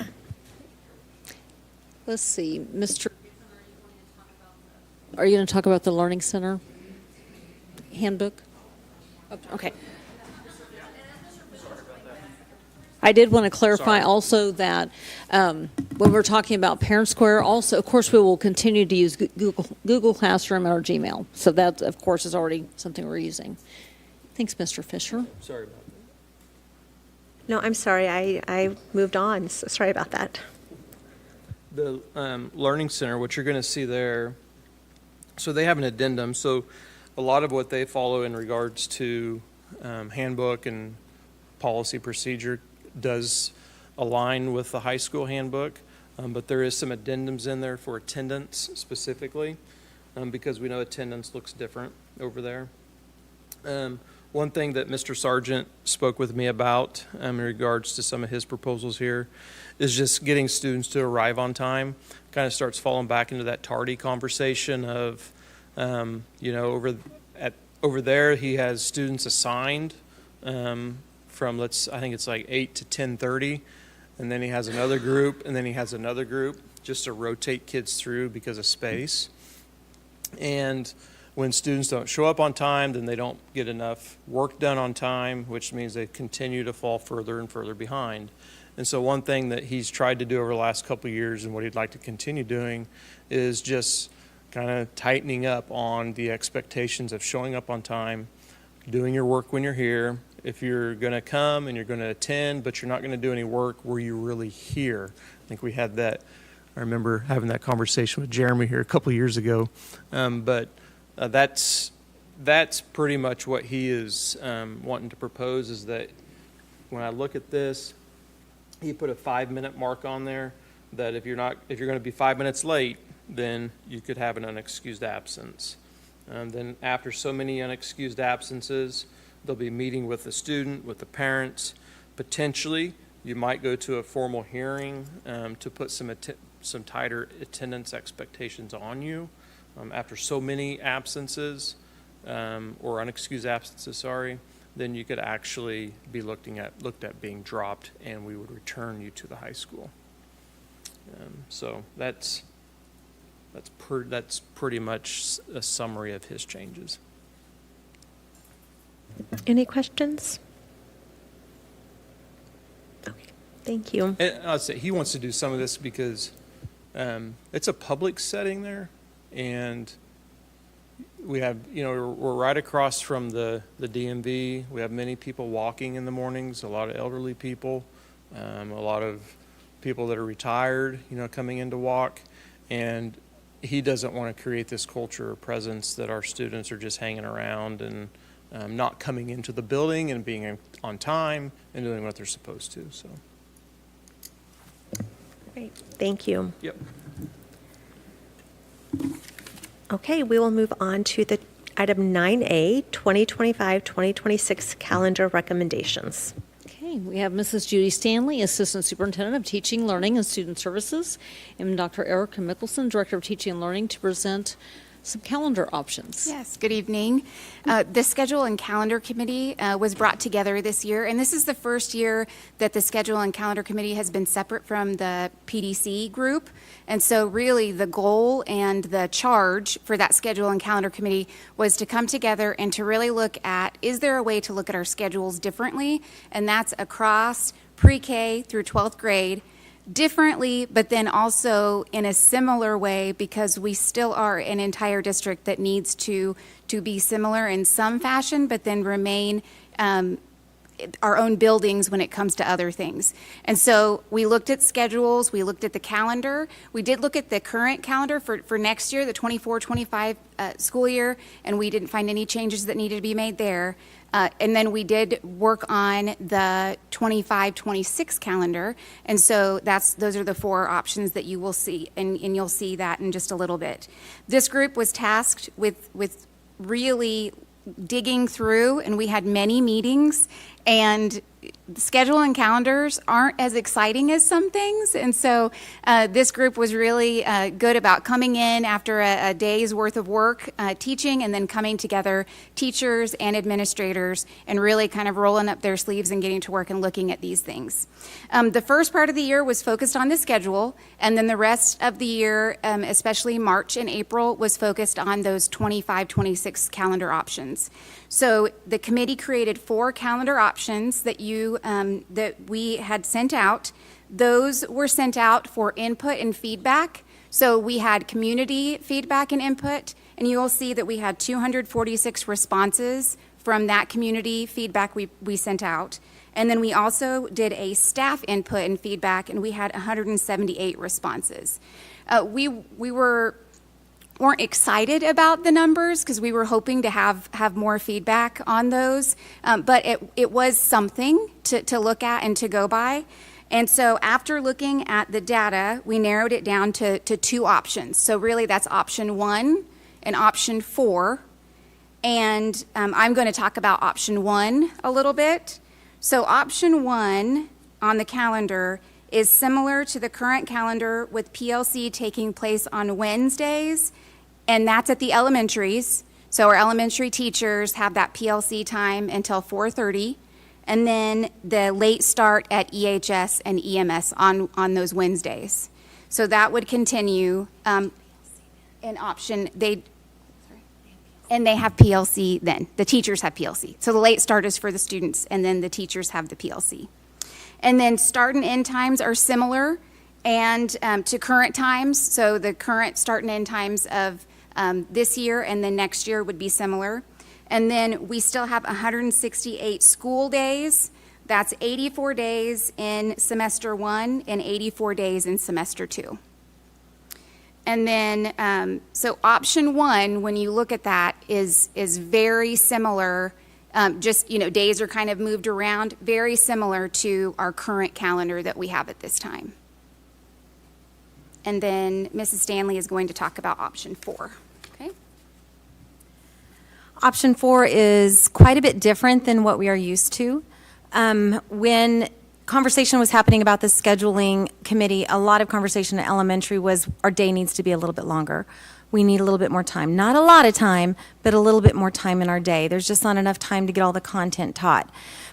Let's see, are you going to talk about the Learning Center handbook? Okay. I did want to clarify also that when we're talking about Parent Square, also, of course, we will continue to use Google Classroom or Gmail. So that, of course, is already something we're using. Thanks, Mr. Fisher. Sorry about No, I'm sorry. I moved on. So sorry about that. The Learning Center, what you're going to see there, so they have an addendum. So a lot of what they follow in regards to handbook and policy procedure does align with the high school handbook, but there is some addendums in there for attendance specifically, because we know attendance looks different over there. One thing that Mr. Sargent spoke with me about in regards to some of his proposals here is just getting students to arrive on time. Kind of starts falling back into that tardy conversation of, over there he has students assigned from I think it's like 8 to 10:30, and then he has another group, and then he has another group just to rotate kids through because of space. And when students don't show up on time, then they don't get enough work done on time, which means they continue to fall further and further behind. And so one thing that he's tried to do over the last couple of years and what he'd like to continue doing is just kind of tightening up on the expectations of showing up on time, doing your work when you're here. If you're going to come and you're going to attend, but you're not going to do any work, were you really here? I think we had that. I remember having that conversation with Jeremy here a couple of years ago. That's pretty much what he is wanting to propose, is that when I look at this, he put a 5-minute mark on there that if you're going to be 5 minutes late, then you could have an unexcused absence. Then after so many unexcused absences, they'll be meeting with the student, with the parents. Potentially, you might go to a formal hearing to put some tighter attendance expectations on you. After so many absences, or unexcused absences, then you could actually be looked at being dropped, and we would return you to the high school. So that's pretty much a summary of his changes. Any questions? Okay, thank you. And I'll say he wants to do some of this because it's a public setting there, and we have, we're right across from the DMV. We have many people walking in the mornings, a lot of elderly people, a lot of people that are retired, coming in to walk. And he doesn't want to create this culture or presence that our students are just hanging around and not coming into the building and being on time and doing what they're supposed to. So. Great, thank you. Yep. Okay, we will move on to the item 9A, 2025-2026 calendar recommendations. Okay, we have Mrs. Judy Stanley, Assistant Superintendent of Teaching, Learning, and Student Services, and Dr. Erica Mickelson, Director of Teaching and Learning, to present some calendar options. Yes, good evening. The Schedule and Calendar Committee was brought together this year, and this is the first year that the Schedule and Calendar Committee has been separate from the PDC group. And so really the goal and the charge for that Schedule and Calendar Committee was to come together and to really look at, is there a way to look at our schedules differently? And that's across pre-K through 12th grade, differently, but then also in a similar way, because we still are an entire district that needs to be similar in some fashion, but then remain our own buildings when it comes to other things. And so we looked at schedules, we looked at the calendar, we did look at the current calendar for next year, the 24-25 school year, and we didn't find any changes that needed to be made there. And then we did work on the 25-26 calendar, and so those are the 4 options that you will see, and you'll see that in just a little bit. This group was tasked with really digging through, and we had many meetings, and schedule and calendars aren't as exciting as some things, and so this group was really good about coming in after a day's worth of work teaching, and then coming together, teachers and administrators, and really kind of rolling up their sleeves and getting to work and looking at these things. The first part of the year was focused on the schedule, and then the rest of the year, especially March and April, was focused on those 25-26 calendar options. So the committee created 4 calendar options that we had sent out. Those were sent out for input and feedback. So we had community feedback and input, and you will see that we had 246 responses from that community feedback we sent out. And then we also did a staff input and feedback, and we had 178 responses. We weren't excited about the numbers because we were hoping to have more feedback on those, but it was something to look at and to go by. And so after looking at the data, we narrowed it down to two options. So really that's option 1 and option 4. And I'm going to talk about option 1 a little bit. So option 1 on the calendar is similar to the current calendar with PLC taking place on Wednesdays, and that's at the elementaries. So our elementary teachers have that PLC time until 4:30, and then the late start at EHS and EMS on those Wednesdays. So that would continue in option, and they have PLC then. The teachers have PLC. So the late start is for the students, and then the teachers have the PLC. And then start and end times are similar and to current times. So the current start and end times of this year and then next year would be similar. And then we still have 168 school days. That's 84 days in semester 1 and 84 days in semester 2. And then, so option 1, when you look at that, is very similar. Just, days are kind of moved around, very similar to our current calendar that we have at this time. And then Mrs. Stanley is going to talk about option 4. Okay. Option 4 is quite a bit different than what we are used to. When conversation was happening about the scheduling committee, a lot of conversation at elementary was our day needs to be a little bit longer. We need a little bit more time. Not a lot of time, but a little bit more time in our day. There's just not enough time to get all the content taught.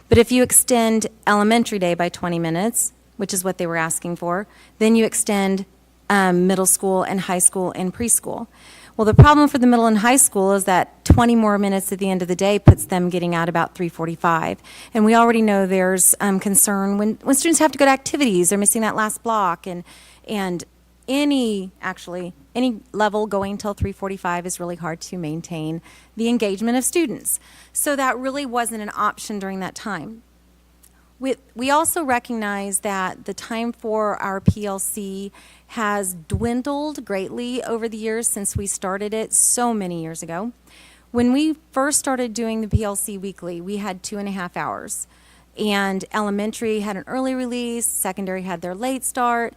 But if you extend elementary day by 20 minutes, which is what they were asking for, then you extend middle school and high school and preschool. Well, the problem for the middle and high school is that 20 more minutes at the end of the day puts them getting out about 3:45. And we already know there's concern when students have to go to activities, they're missing that last block. And any level going till 3:45 is really hard to maintain the engagement of students. So that really wasn't an option during that time. We also recognize that the time for our PLC has dwindled greatly over the years since we started it so many years ago. When we first started doing the PLC weekly, we had 2.5 hours. And elementary had an early release, secondary had their late start.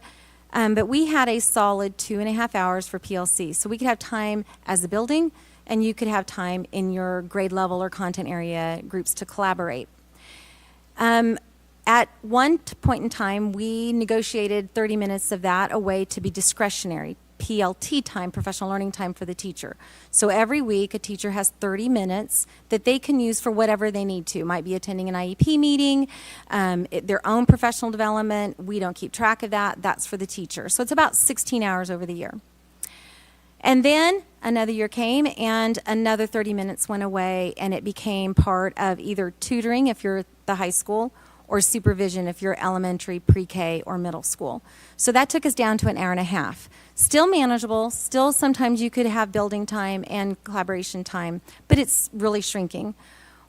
But we had a solid 2.5 hours for PLC. So we could have time as a building, and you could have time in your grade level or content area groups to collaborate. At one point in time, we negotiated 30 minutes of that away to be discretionary, PLT time, professional learning time for the teacher. So every week, a teacher has 30 minutes that they can use for whatever they need to. It might be attending an IEP meeting, their own professional development. We don't keep track of that. That's for the teacher. So it's about 16 hours over the year. And then another year came and another 30 minutes went away, and it became part of either tutoring if you're at the high school or supervision if you're elementary, pre-K, or middle school. So that took us down to 1.5 hours. Still manageable, still sometimes you could have building time and collaboration time, but it's really shrinking.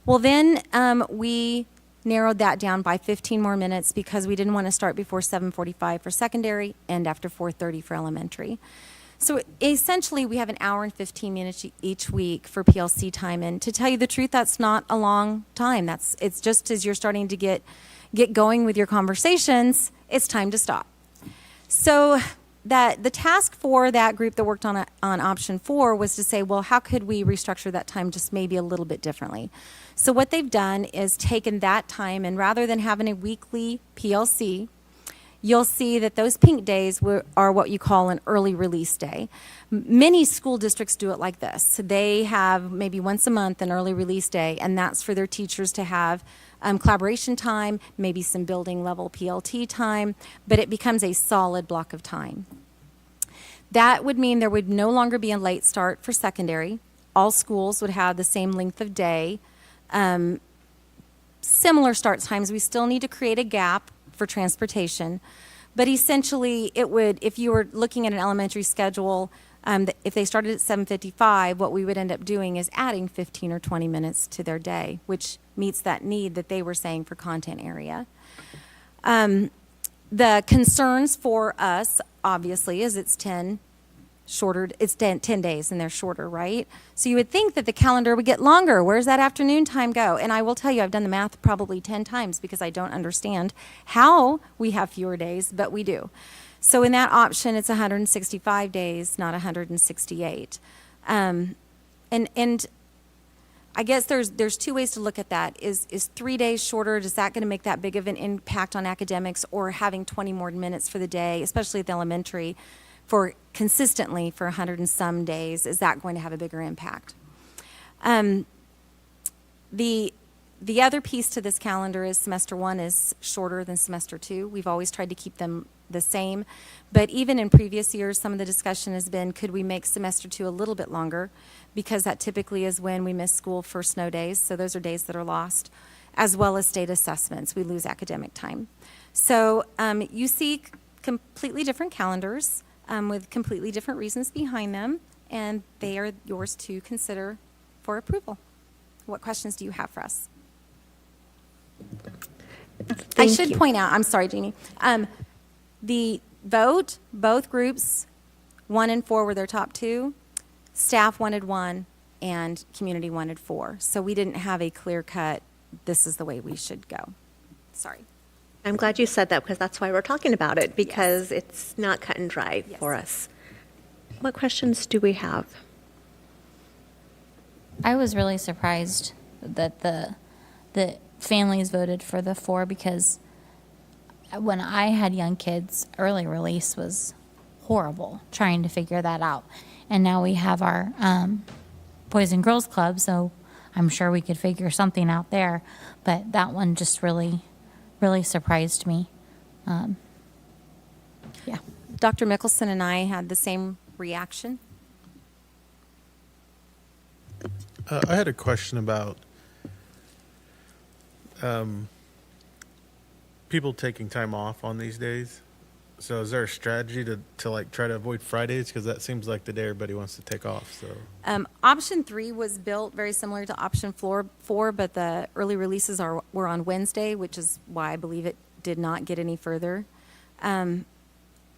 Well, then we narrowed that down by 15 more minutes because we didn't want to start before 7:45 for secondary and after 4:30 for elementary. So essentially, we have 1 hour and 15 minutes each week for PLC time. And to tell you the truth, that's not a long time. It's just as you're starting to get going with your conversations, it's time to stop. So that the task for that group that worked on option 4 was to say, well, how could we restructure that time just maybe a little bit differently? So what they've done is taken that time, and rather than having a weekly PLC, you'll see that those pink days are what you call an early release day. Many school districts do it like this. They have maybe once a month an early release day, and that's for their teachers to have collaboration time, maybe some building level PLT time, but it becomes a solid block of time. That would mean there would no longer be a late start for secondary. All schools would have the same length of day, similar start times. We still need to create a gap for transportation, but essentially it would, if you were looking at an elementary schedule, If they started at 7:55, what we would end up doing is adding 15 or 20 minutes to their day, which meets that need that they were saying for content area. The concerns for us, obviously, is it's 10 days and they're shorter, right? So you would think that the calendar would get longer. Where's that afternoon time go? And I will tell you, I've done the math probably 10 times because I don't understand how we have fewer days, but we do. So in that option, it's 165 days, not 168. And I guess there's two ways to look at that. Is 3 days shorter, is that going to make that big of an impact on academics, or having 20 more minutes for the day, especially at the elementary, for consistently for 100 and some days, is that going to have a bigger impact? The other piece to this calendar is semester 1 is shorter than semester 2. We've always tried to keep them the same, but even in previous years, some of the discussion has been, could we make semester 2 a little bit longer? Because that typically is when we miss school for snow days, so those are days that are lost, as well as state assessments. We lose academic time. So you see completely different calendars with completely different reasons behind them, and they are yours to consider for approval. What questions do you have for us? I should point out, I'm sorry, Jeannie, the vote, both groups, 1 and 4 were their top 2. Staff wanted 1 and community wanted 4. So we didn't have a clear cut, this is the way we should go. Sorry. I'm glad you said that because that's why we're talking about it, because it's not cut and dry for us. What questions do we have? I was really surprised that the families voted for the 4, because when I had young kids, early release was horrible trying to figure that out. And now we have our Boys and Girls Club, so I'm sure we could figure something out there. But that one just really, really surprised me. Yeah. Dr. Mickelson and I had the same reaction. I had a question about people taking time off on these days. So is there a strategy to like try to avoid Fridays? Because that seems like the day everybody wants to take off. So Option 3 was built very similar to option 4, but the early releases were on Wednesday, which is why I believe it did not get any further.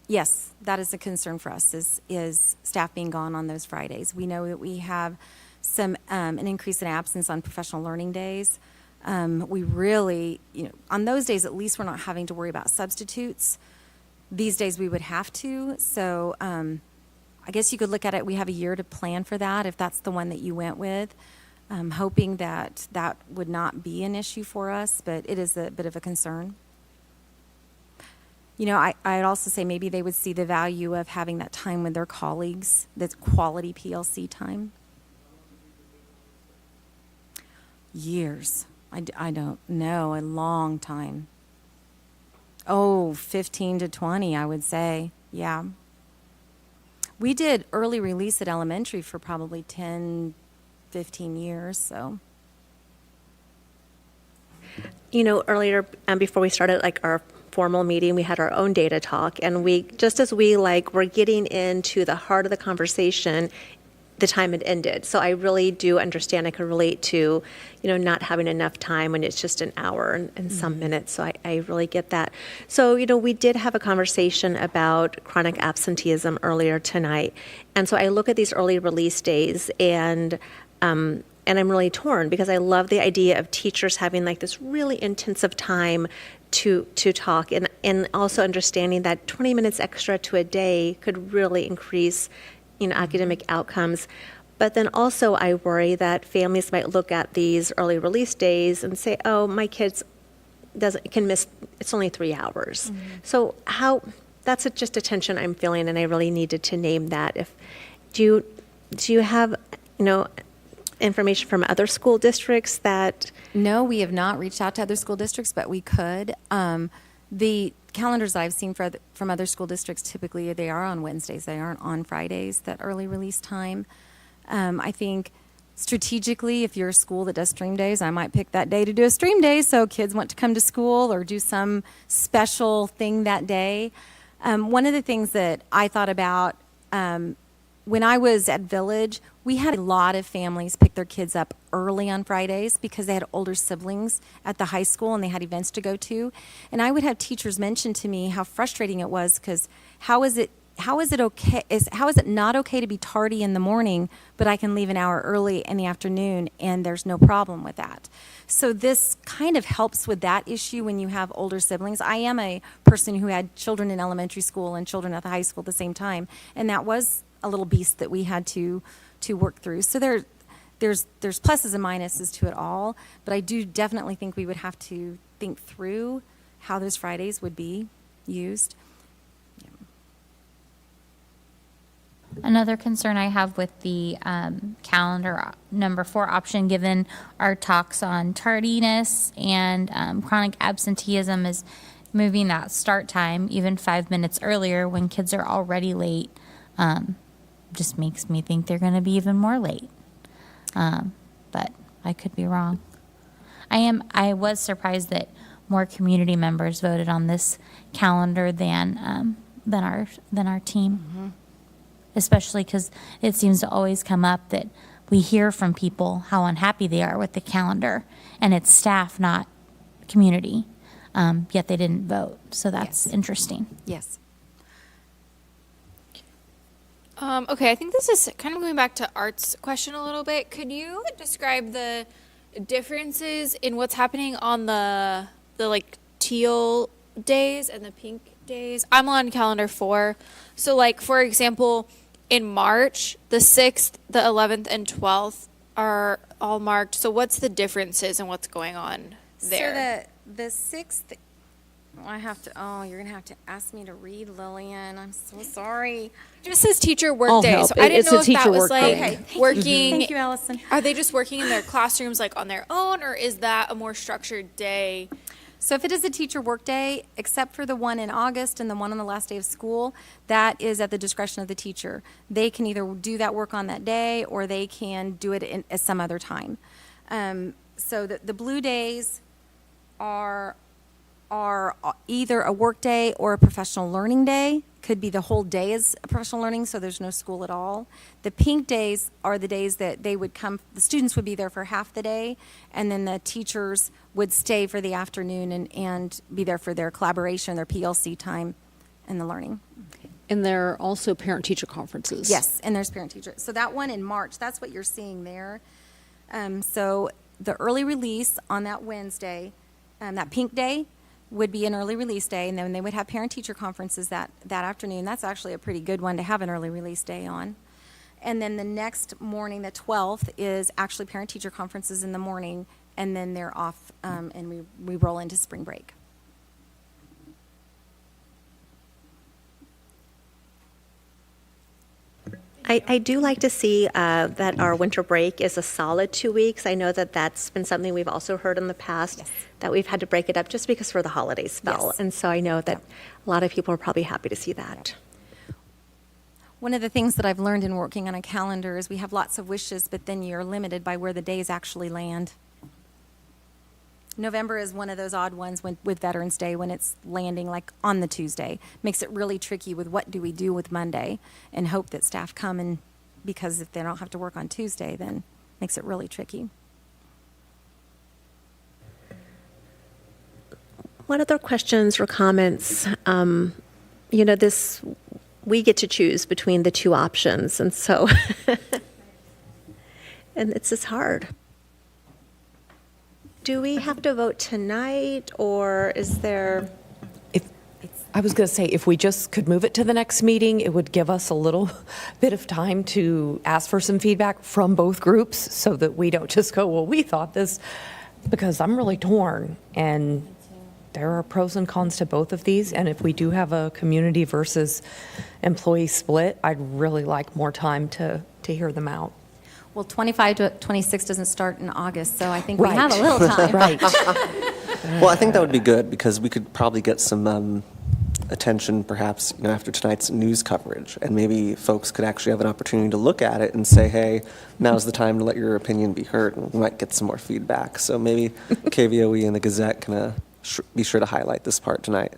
Yes, that is a concern for us, is staff being gone on those Fridays. We know that we have some an increase in absence on professional learning days. We really, on those days at least we're not having to worry about substitutes. These days we would have to, so I guess you could look at it, we have a year to plan for that if that's the one that you went with. Hoping that that would not be an issue for us, but it is a bit of a concern. I'd also say maybe they would see the value of having that time with their colleagues, that's quality PLC time. Years. I don't know, a long time. 15 to 20, I would say. Yeah. We did early release at elementary for probably 10, 15 years, so. Earlier, before we started our formal meeting, we had our own data talk, and just as we were getting into the heart of the conversation, the time had ended. So I really do understand. I can relate to, not having enough time when it's just an hour and some minutes. So I really get that. So, we did have a conversation about chronic absenteeism earlier tonight. And so I look at these early release days and I'm really torn because I love the idea of teachers having this really intensive time to talk, and also understanding that 20 minutes extra to a day could really increase academic outcomes. But then also I worry that families might look at these early release days and say, oh, my kids can miss, it's only 3 hours. So that's just a tension I'm feeling, and I really needed to name that. Do you have, information from other school districts that? No, we have not reached out to other school districts, but we could. The calendars I've seen from other school districts, typically they are on Wednesdays. They aren't on Fridays, that early release time. I think strategically, if you're a school that does stream days, I might pick that day to do a stream day so kids want to come to school or do some special thing that day. One of the things that I thought about when I was at Village, we had a lot of families pick their kids up early on Fridays because they had older siblings at the high school and they had events to go to. And I would have teachers mention to me how frustrating it was because how is it not okay to be tardy in the morning, but I can leave an hour early in the afternoon and there's no problem with that. So this kind of helps with that issue when you have older siblings. I am a person who had children in elementary school and children at the high school at the same time, and that was a little beast that we had to work through. So there's pluses and minuses to it all, but I do definitely think we would have to think through how those Fridays would be used. Another concern I have with the calendar number 4 option, given our talks on tardiness and chronic absenteeism, is moving that start time even 5 minutes earlier when kids are already late. Just makes me think they're going to be even more late. But I could be wrong. I was surprised that more community members voted on this calendar than our team. Mm-hmm. Especially because it seems to always come up that we hear from people how unhappy they are with the calendar, and it's staff, not community. Yet they didn't vote, so that's interesting. Yes. Okay, I think this is kind of going back to Art's question a little bit. Could you describe the differences in what's happening on the like teal days and the pink days? I'm on calendar 4. So like, for example, in March, the 6th, the 11th, and 12th are all marked. So what's the differences and what's going on there? So the 6th, you're going to have to ask me to read, Lillian. I'm so sorry. It just says teacher work I'll day. help. So I didn't It's know a if that teacher was work like day. working. Thank you, Allison. Are they just working in their classrooms like on their own, or is that a more structured day? So if it is a teacher workday, except for the one in August and the one on the last day of school, that is at the discretion of the teacher. They can either do that work on that day or they can do it at some other time. So the blue days are either a work day or a professional learning day. Could be the whole day is professional learning, so there's no school at all. The pink days are the days that they would come, the students would be there for half the day, and then the teachers would stay for the afternoon and be there for their collaboration, their PLC time, and the learning. And there are also parent-teacher conferences. Yes, and there's parent-teacher. So that one in March, that's what you're seeing there. So the early release on that Wednesday, that pink day, would be an early release day, and then they would have parent-teacher conferences that afternoon. That's actually a pretty good one to have an early release day on. And then the next morning, the 12th, is actually parent-teacher conferences in the morning, and then they're off, and we roll into spring break. I do like to see that our winter break is a solid 2 weeks. I know that that's been something we've also heard in the past, Yes. that we've had to break it up just because for the holidays fell. Yes. And so I know that a lot of people are probably happy to see that. One of the things that I've learned in working on a calendar is we have lots of wishes, but then you're limited by where the days actually land. November is one of those odd ones with Veterans Day when it's landing like on the Tuesday. Makes it really tricky with what do we do with Monday and hope that staff come, and because if they don't have to work on Tuesday, then makes it really tricky. What other questions or comments? We get to choose between the two options, and so, and it's just hard. Do we have to vote tonight, or is there? I was going to say, if we just could move it to the next meeting, it would give us a little bit of time to ask for some feedback from both groups so that we don't just go, well, we thought this, because I'm really torn. And there are pros and cons to both of these. And if we do have a community versus employee split, I'd really like more time to hear them out. Well, 25 to 26 doesn't start in August, so I think we Right. have a little time. Right. Well, I think that would be good because we could probably get some attention perhaps after tonight's news coverage, and maybe folks could actually have an opportunity to look at it and say, hey, now's the time to let your opinion be heard, and we might get some more feedback. So maybe KVOE and the Gazette can be sure to highlight this part tonight.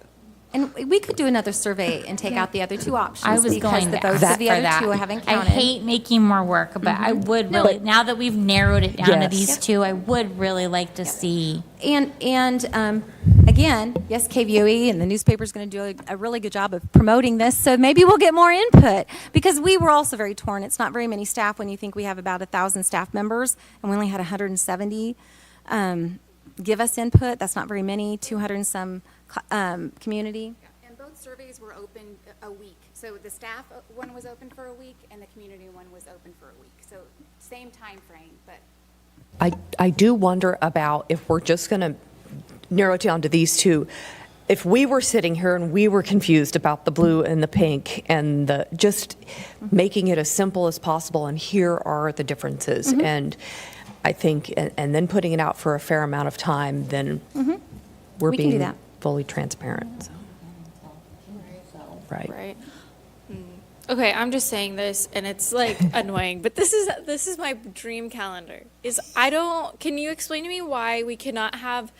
And we could do another survey and take out the other two options. I was because going the to votes ask of the for other that. two I haven't I counted. hate making more work, but I would really, now that we've narrowed it down to Yes. these two, I would really like to see. And again, yes, KVOE and the newspaper's going to do a really good job of promoting this, so maybe we'll get more input, because we were also very torn. It's not very many staff when you think we have about 1,000 staff members, and we only had 170 give us input. That's not very many, 200 and some community. And both surveys were open a week. So the staff one was open for a week, and the community one was open for a week. So same time frame, but I do wonder about if we're just going to narrow it down to these two. If we were sitting here and we were confused about the blue and the pink and the just making it as simple as possible, and here are the differences, and I think, and then putting it out for a fair amount of time, then we're We can do being that. fully transparent. So. Right. Right. Okay, I'm just saying this, and it's like annoying, but this is my dream calendar. Can you explain to me why we cannot have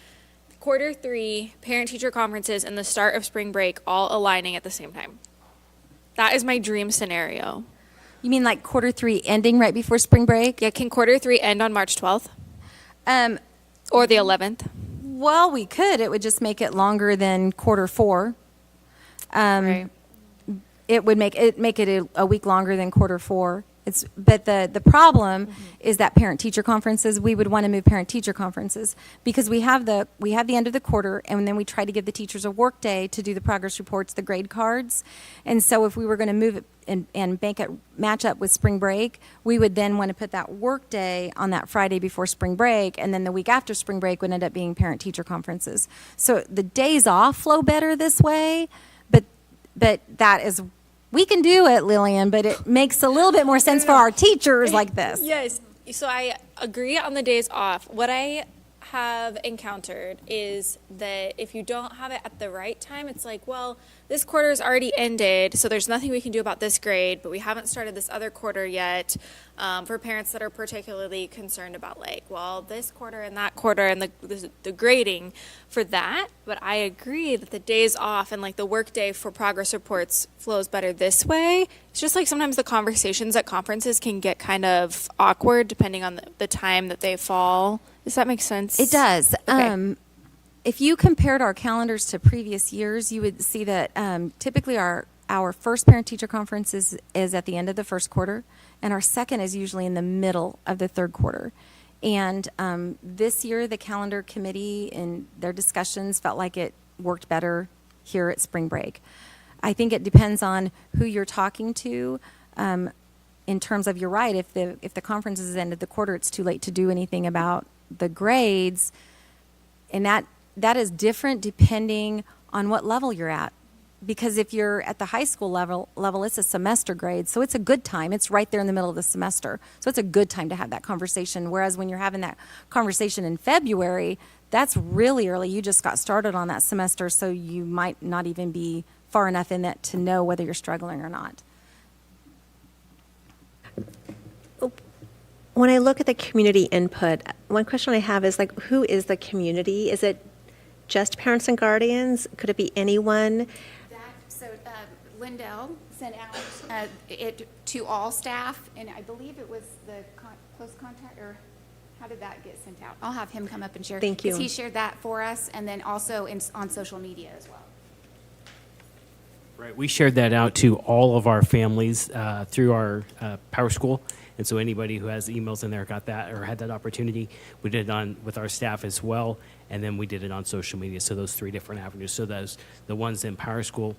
Q3 parent-teacher conferences and the start of spring break all aligning at the same time? That is my dream scenario. You mean like Q3 ending right before spring break? Yeah, can Q3 end on March 12th? Or the 11th? Well, we could. It would just make it longer than Q4. Right. It would make it a week longer than Q4. But the problem is that parent-teacher conferences, we would want to move parent-teacher conferences because we have the end of the quarter, and then we try to give the teachers a work day to do the progress reports, the grade cards. And so if we were going to move it and make it match up with spring break, we would then want to put that work day on that Friday before spring break, and then the week after spring break would end up being parent-teacher conferences. So the days off flow better this way, but that is, we can do it, Lillian, but it makes a little bit more sense for our teachers like this. Yes. So I agree on the days off. What I have encountered is that if you don't have it at the right time, it's like, well, this quarter's already ended, so there's nothing we can do about this grade, but we haven't started this other quarter yet. For parents that are particularly concerned about, like, well, this quarter and that quarter and the grading for that. But I agree that the days off and like the work day for progress reports flows better this way. It's just like sometimes the conversations at conferences can get kind of awkward depending on the time that they fall. Does that make sense? It does. Okay. If you compared our calendars to previous years, you would see that typically our first parent-teacher conference is at the end of the first quarter, and our second is usually in the middle of the third quarter. And this year, the calendar committee in their discussions felt like it worked better here at spring break. I think it depends on who you're talking to. In terms of, you're right, if the conference is ended the quarter, it's too late to do anything about the grades, and that is different depending on what level you're at. Because if you're at the high school level, it's a semester grade, so it's a good time. It's right there in the middle of the semester, so it's a good time to have that conversation. Whereas when you're having that conversation in February, that's really early. You just got started on that semester, so you might not even be far enough in that to know whether you're struggling or not. When I look at the community input, one question I have is, like, who is the community? Is it just parents and guardians? Could it be anyone? So Lindell sent out it to all staff, and I believe it was the close contact, or how did that get sent out? I'll have him come up and share. Thank you. Because he shared that for us, and then also on social media as well. Right, we shared that out to all of our families through our Power School, and so anybody who has emails in there got that or had that opportunity. We did it on with our staff as well, and then we did it on social media. So those three different avenues. So those the ones in Power School,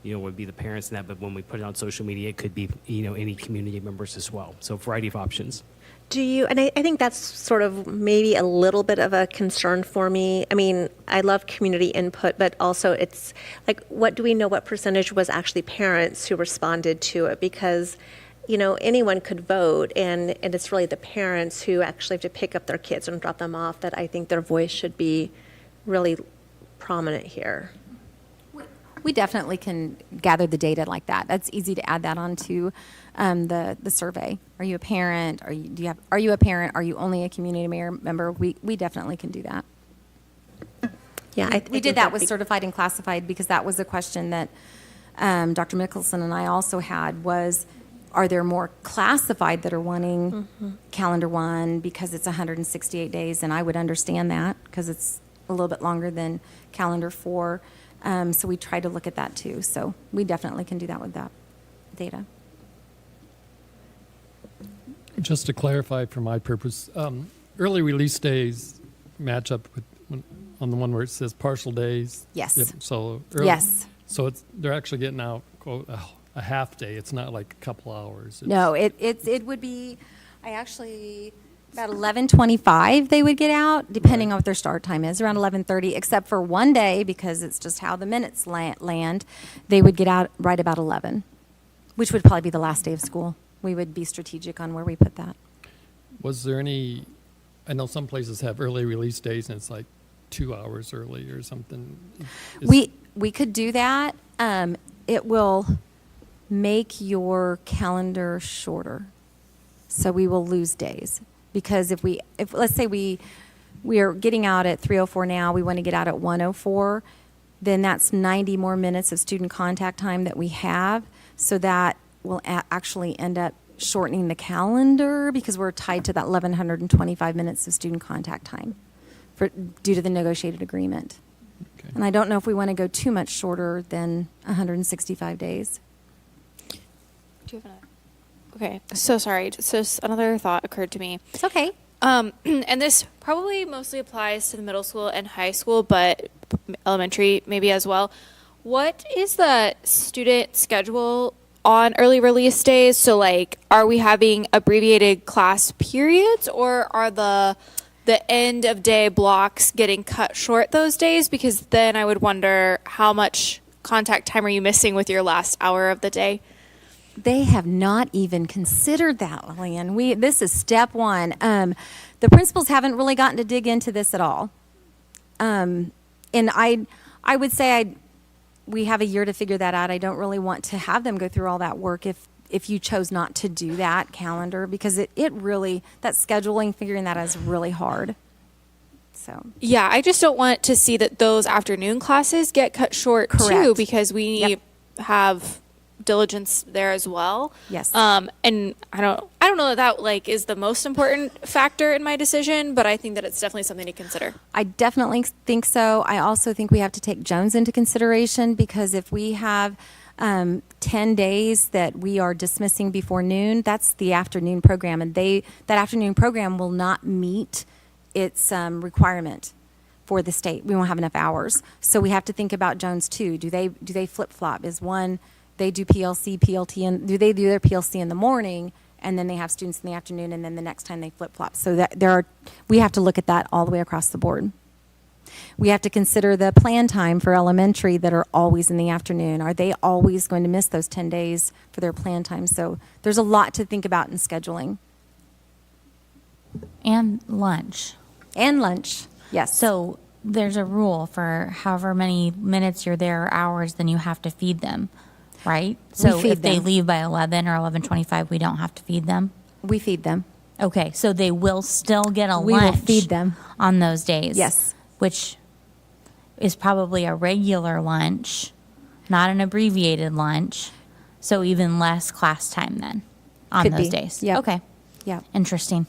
would be the parents and that. But when we put it on social media, it could be any community members as well. So a variety of options. Do you, and I think that's sort of maybe a little bit of a concern for me. I mean, I love community input, but also it's like, what do we know what percentage was actually parents who responded to it? Because, anyone could vote, and it's really the parents who actually have to pick up their kids and drop them off that I think their voice should be really prominent here. We definitely can gather the data like that. That's easy to add that onto the survey. Are you a parent? Are you a parent? Are you only a community member? We definitely can do that. Yeah, I We did that with certified and classified because that was a question that Dr. Mickelson and I also had was, are there more classified that are wanting calendar 1 because it's 168 days? And I would understand that because it's a little bit longer than calendar 4. So we tried to look at that too. So we definitely can do that with that data. Just to clarify for my purpose, early release days match up with on the one where it says partial days. Yes. Yep, so Yes. So they're actually getting out quote a half day. It's not like a couple hours. No, it would be, I actually, about 11:25 they would get out, depending on what their start time is, around 11:30, except for one day, because it's just how the minutes land, they would get out right about 11, which would probably be the last day of school. We would be strategic on where we put that. Was there any? I know some places have early release days, and it's like 2 hours early or something. We could do that. It will make your calendar shorter, so we will lose days because if let's say we are getting out at 3:04 now, we want to get out at 1:04, then that's 90 more minutes of student contact time that we have, so that will actually end up shortening the calendar because we're tied to that 1,125 minutes of student contact time due to the negotiated agreement. Okay. And I don't know if we want to go too much shorter than 165 days. Do you have another? Okay, so sorry. So another thought occurred to me. It's okay. And this probably mostly applies to the middle school and high school, but elementary maybe as well. What is the student schedule on early release days? So like, are we having abbreviated class periods, or are the end of day blocks getting cut short those days? Because then I would wonder how much contact time are you missing with your last hour of the day? They have not even considered that, Lillian. This is step one. The principals haven't really gotten to dig into this at all. And I would say we have a year to figure that out. I don't really want to have them go through all that work if you chose not to do that calendar, because it really, that scheduling, figuring that out is really hard. So yeah, I just don't want to see that those afternoon classes get cut short too, Correct. because we have diligence there as well. Yes. And I don't know that like is the most important factor in my decision, but I think that it's definitely something to consider. I definitely think so. I also think we have to take Jones into consideration, because if we have 10 days that we are dismissing before noon, that's the afternoon program, and that afternoon program will not meet its requirement for the state. We won't have enough hours. So we have to think about Jones too. Do they flip-flop? Is one, they do PLC, PLT, and do they do their PLC in the morning, and then they have students in the afternoon, and then the next time they flip-flop? So that we have to look at that all the way across the board. We have to consider the plan time for elementary that are always in the afternoon. Are they always going to miss those 10 days for their plan time? So there's a lot to think about in scheduling. And lunch. And lunch, yes. So there's a rule for however many minutes you're there or hours, then you have to feed them, right? So feed if they them. leave by 11 or 11:25, we don't have to feed them? We feed them. Okay, so they will still get a We will lunch feed them. on those days? Yes. Which is probably a regular lunch, not an abbreviated lunch, so even less class time then on Could those be. days? Yep. Okay, Yep. interesting.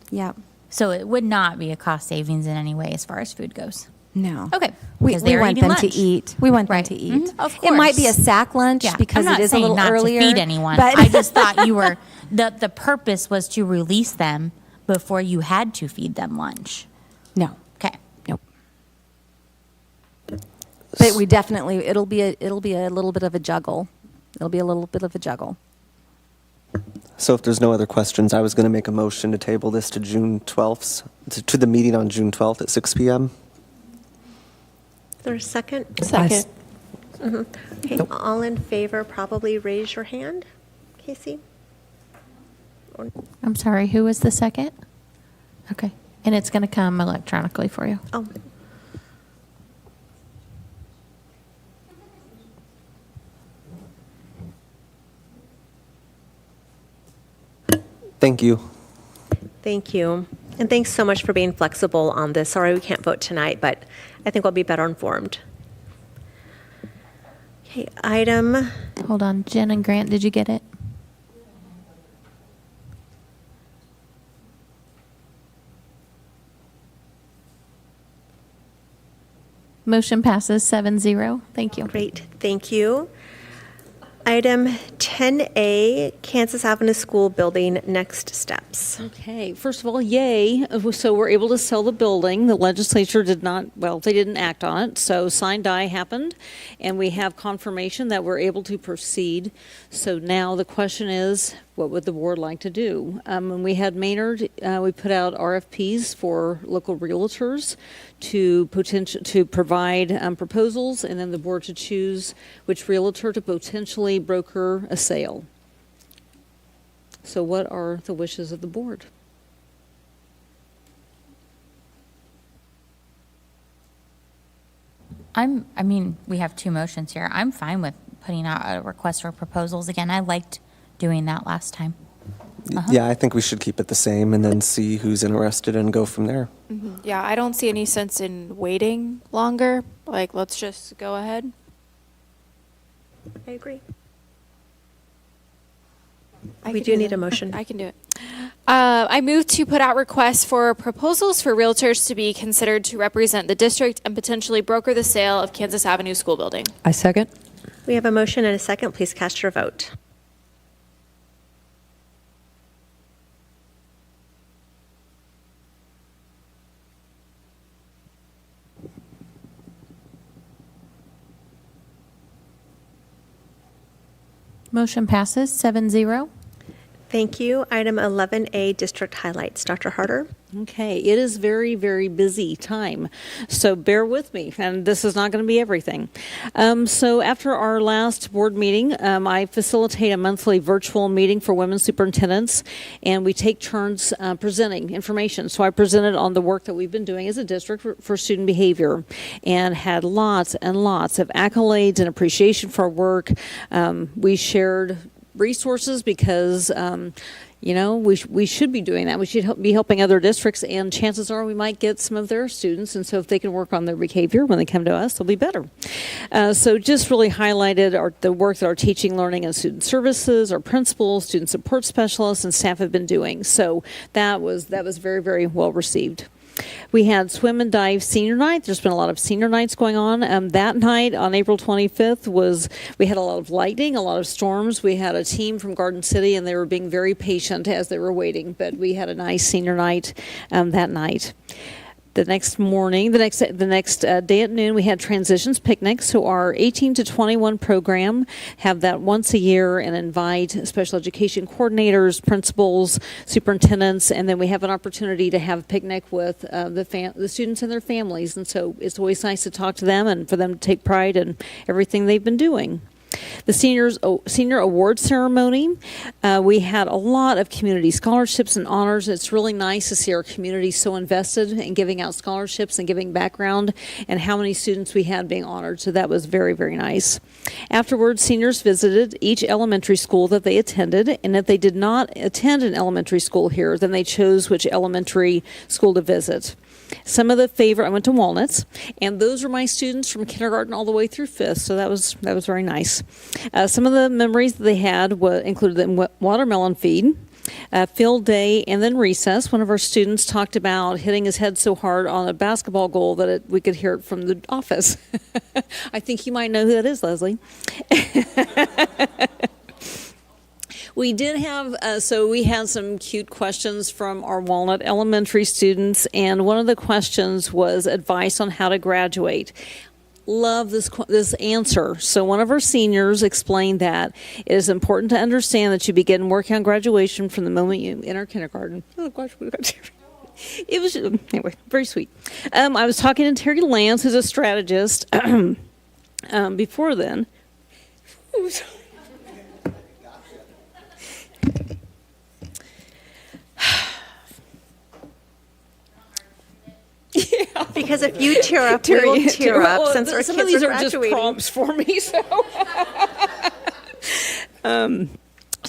Yep. So it would not be a cost savings in any way as far as food goes? No. Okay. We because they're want eating them to lunch. eat. We want Right. them to eat. Mhm, of It might be a course. sack lunch Yeah, because I'm not it is a saying little not earlier. to feed anyone. But I just thought you were the purpose was to release them before you had to feed them lunch. No. Okay. Nope. But we definitely it'll be a little bit of a juggle. It'll be a little bit of a juggle. So if there's no other questions, I was going to make a motion to table this to June 12th, to the meeting on June 12th at 6 p.m. Is there a second? Second. Okay, all in favor, probably raise your hand. Casey? I'm sorry, who was the second? Okay. And it's going to come electronically for you. Oh. Thank you. Thank you. And thanks so much for being flexible on this. Sorry we can't vote tonight, but I think we'll be better informed. Okay, item. Hold on. Jen and Grant, did you get it? Motion passes 7-0. Thank you. Great, thank you. Item 10A, Kansas Avenue School Building, next steps. Okay, first of all, yay. So we're able to sell the building. The legislature did not, well, they didn't act on it, so sign die happened, and we have confirmation that we're able to proceed. So now the question is, what would the board like to do? When we had Maynard, we put out RFPs for local realtors to provide proposals, and then the board to choose which realtor to potentially broker a sale. So what are the wishes of the board? I mean, we have two motions here. I'm fine with putting out a request for proposals again. I liked doing that last time. Yeah, I think we should keep it the same and then see who's interested and go from there. Yeah, I don't see any sense in waiting longer. Like, let's just go ahead. I agree. We do need a motion. I can do it. I move to put out requests for proposals for realtors to be considered to represent the district and potentially broker the sale of Kansas Avenue School Building. I second. We have a motion and a second. Please cast your vote. Motion passes 7-0. Thank you. Item 11A, district highlights. Dr. Harder. Okay, it is very, very busy time, so bear with me, and this is not going to be everything. So after our last board meeting, I facilitate a monthly virtual meeting for women superintendents, and we take turns presenting information. So I presented on the work that we've been doing as a district for student behavior, and had lots and lots of accolades and appreciation for our work. We shared resources because we should be doing that. We should be helping other districts, and chances are we might get some of their students, and so if they can work on their behavior when they come to us, they'll be better. So just really highlighted the work that our teaching, learning, and student services, our principals, student support specialists, and staff have been doing. So that was very, very well received. We had swim and dive senior night. There's been a lot of senior nights going on. That night on April 25th we had a lot of lightning, a lot of storms. We had a team from Garden City, and they were being very patient as they were waiting, but we had a nice senior night that night. The next morning, the next day at noon, we had transitions picnics. So our 18 to 21 program have that once a year and invite special education coordinators, principals, superintendents, and then we have an opportunity to have a picnic with the students and their families. And so it's always nice to talk to them and for them to take pride in everything they've been doing. The senior award ceremony, we had a lot of community scholarships and honors. It's really nice to see our community so invested in giving out scholarships and giving background, and how many students we had being honored. So that was very, very nice. Afterwards, seniors visited each elementary school that they attended, and if they did not attend an elementary school here, then they chose which elementary school to visit. Some of the favorite, I went to Walnuts, and those are my students from kindergarten all the way through 5th, so that was very nice. Some of the memories that they had included the watermelon feed, field day, and then recess. One of our students talked about hitting his head so hard on a basketball goal that we could hear it from the office. I think you might know who that is, Leslie. We did have, we had some cute questions from our Walnut Elementary students, and one of the questions was advice on how to graduate. Love this answer. So one of our seniors explained that it is important to understand that you begin working on graduation from the moment you enter kindergarten. Oh gosh, it was, anyway, very sweet. I was talking to Terry Lance, who's a strategist, before then. Yeah. Because if you tear up, we'll tear up, since our some kids of these are are just graduating. prompts for me. So,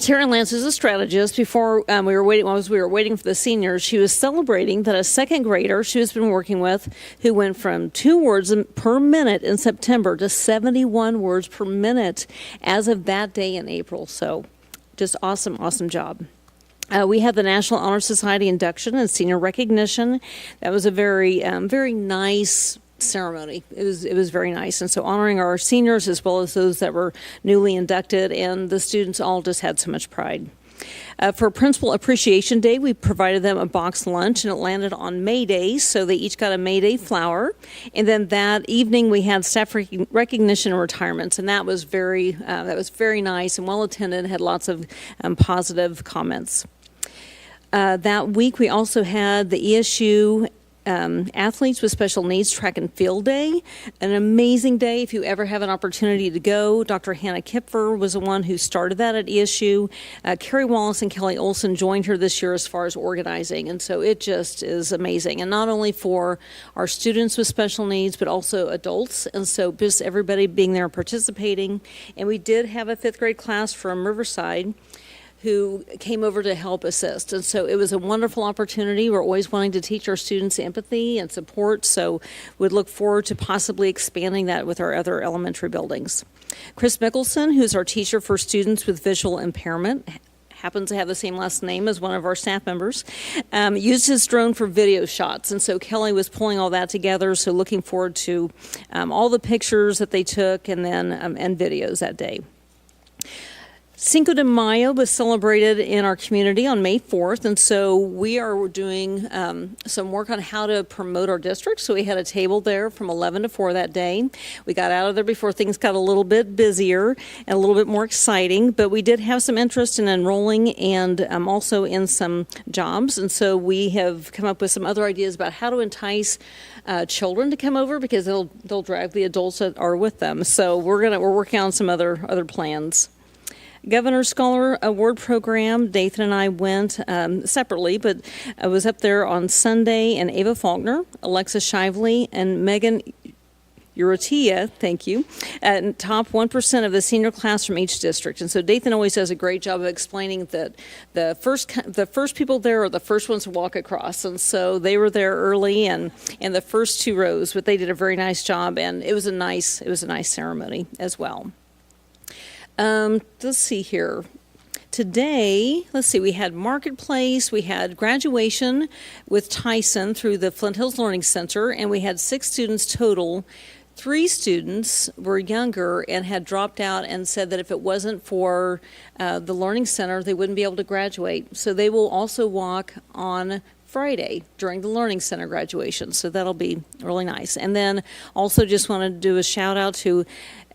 Terry Lance is a strategist. Before we were waiting for the seniors, she was celebrating that a second grader she has been working with, who went from 2 words per minute in September to 71 words per minute as of that day in April. So, just awesome job. We had the National Honor Society induction and senior recognition. That was a very nice ceremony. It was very nice, and so honoring our seniors as well as those that were newly inducted, and the students all just had so much pride. For Principal Appreciation Day, we provided them a box lunch, and it landed on May Day, so they each got a May Day flower. And then that evening, we had staff recognition and retirements, and that was very nice and well attended. Had lots of positive comments. That week, we also had the ESU Athletes with Special Needs Track and Field Day, an amazing day. If you ever have an opportunity to go, Dr. Hannah Kipfer was the one who started that at ESU. Carrie Wallace and Kelly Olson joined her this year as far as organizing, and so it just is amazing. And not only for our students with special needs, but also adults, and so just everybody being there participating. And we did have a 5th grade class from Riverside who came over to help assist. And so it was a wonderful opportunity. We're always wanting to teach our students empathy and support, so we'd look forward to possibly expanding that with our other elementary buildings. Chris Mickelson, who's our teacher for students with visual impairment, happens to have the same last name as one of our staff members, used his drone for video shots. And so Kelly was pulling all that together, so looking forward to all the pictures that they took and then and videos that day. Cinco de Mayo was celebrated in our community on May 4th, and so we are doing some work on how to promote our district. So we had a table there from 11 to 4 that day. We got out of there before things got a little bit busier and a little bit more exciting, but we did have some interest in enrolling and also in some jobs, and so we have come up with some other ideas about how to entice children to come over, because they'll drag the adults that are with them. So we're working on some other plans. Governor's Scholar Award Program, Nathan and I went separately, but I was up there on Sunday, and Ava Faulkner, Alexa Shively, and Megan Uratia, thank you, and top 1% of the senior class from each district. And so Dathan always does a great job of explaining that the first people there are the first ones to walk across. And so they were there early and in the first 2 rows, but they did a very nice job, and it was a nice ceremony as well. Let's see here. Today, we had Marketplace, we had graduation with Tyson through the Flint Hills Learning Center, and we had 6 students total. 3 students were younger and had dropped out and said that if it wasn't for the Learning Center, they wouldn't be able to graduate. So they will also walk on Friday during the Learning Center graduation, so that'll be really nice. And then also just wanted to do a shout out to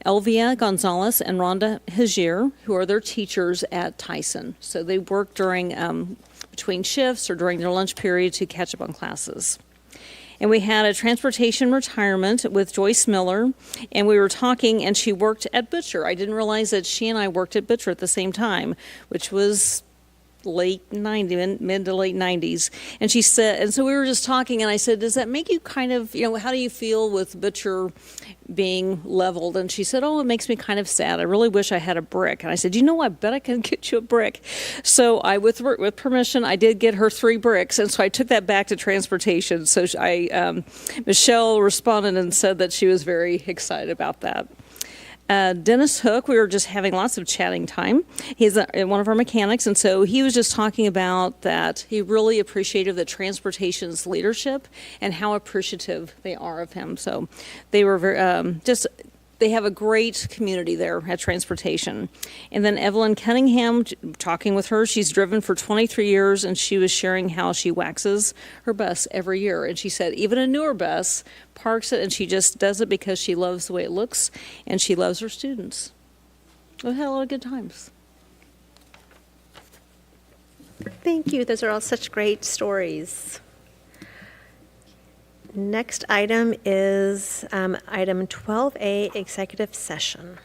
Elvia Gonzalez and Rhonda Hajier, who are their teachers at Tyson. So they work during between shifts or during their lunch period to catch up on classes. And we had a transportation retirement with Joyce Miller, and we were talking, and she worked at Butcher. I didn't realize that she and I worked at Butcher at the same time, which was mid to late 90s. And she said, and so we were just talking, and I said, does that make you kind of, how do you feel with Butcher being leveled? And she said, it makes me kind of sad. I really wish I had a brick. And I said, I bet I can get you a brick. So I, with permission, I did get her 3 bricks. And so I took that back to transportation. So Michelle responded and said that she was very excited about that. Dennis Hook, we were just having lots of chatting time. He's one of our mechanics, and so he was just talking about that he really appreciated the transportation's leadership and how appreciative they are of him. So they were very, they have a great community there at transportation. And then Evelyn Cunningham, talking with her, she's driven for 23 years, and she was sharing how she waxes her bus every year. And she said even a newer bus, parks it, and she just does it because she loves the way it looks, and she loves her students. We had a lot of good times. Thank you. Those are all such great stories. Next item is item 12A, executive session.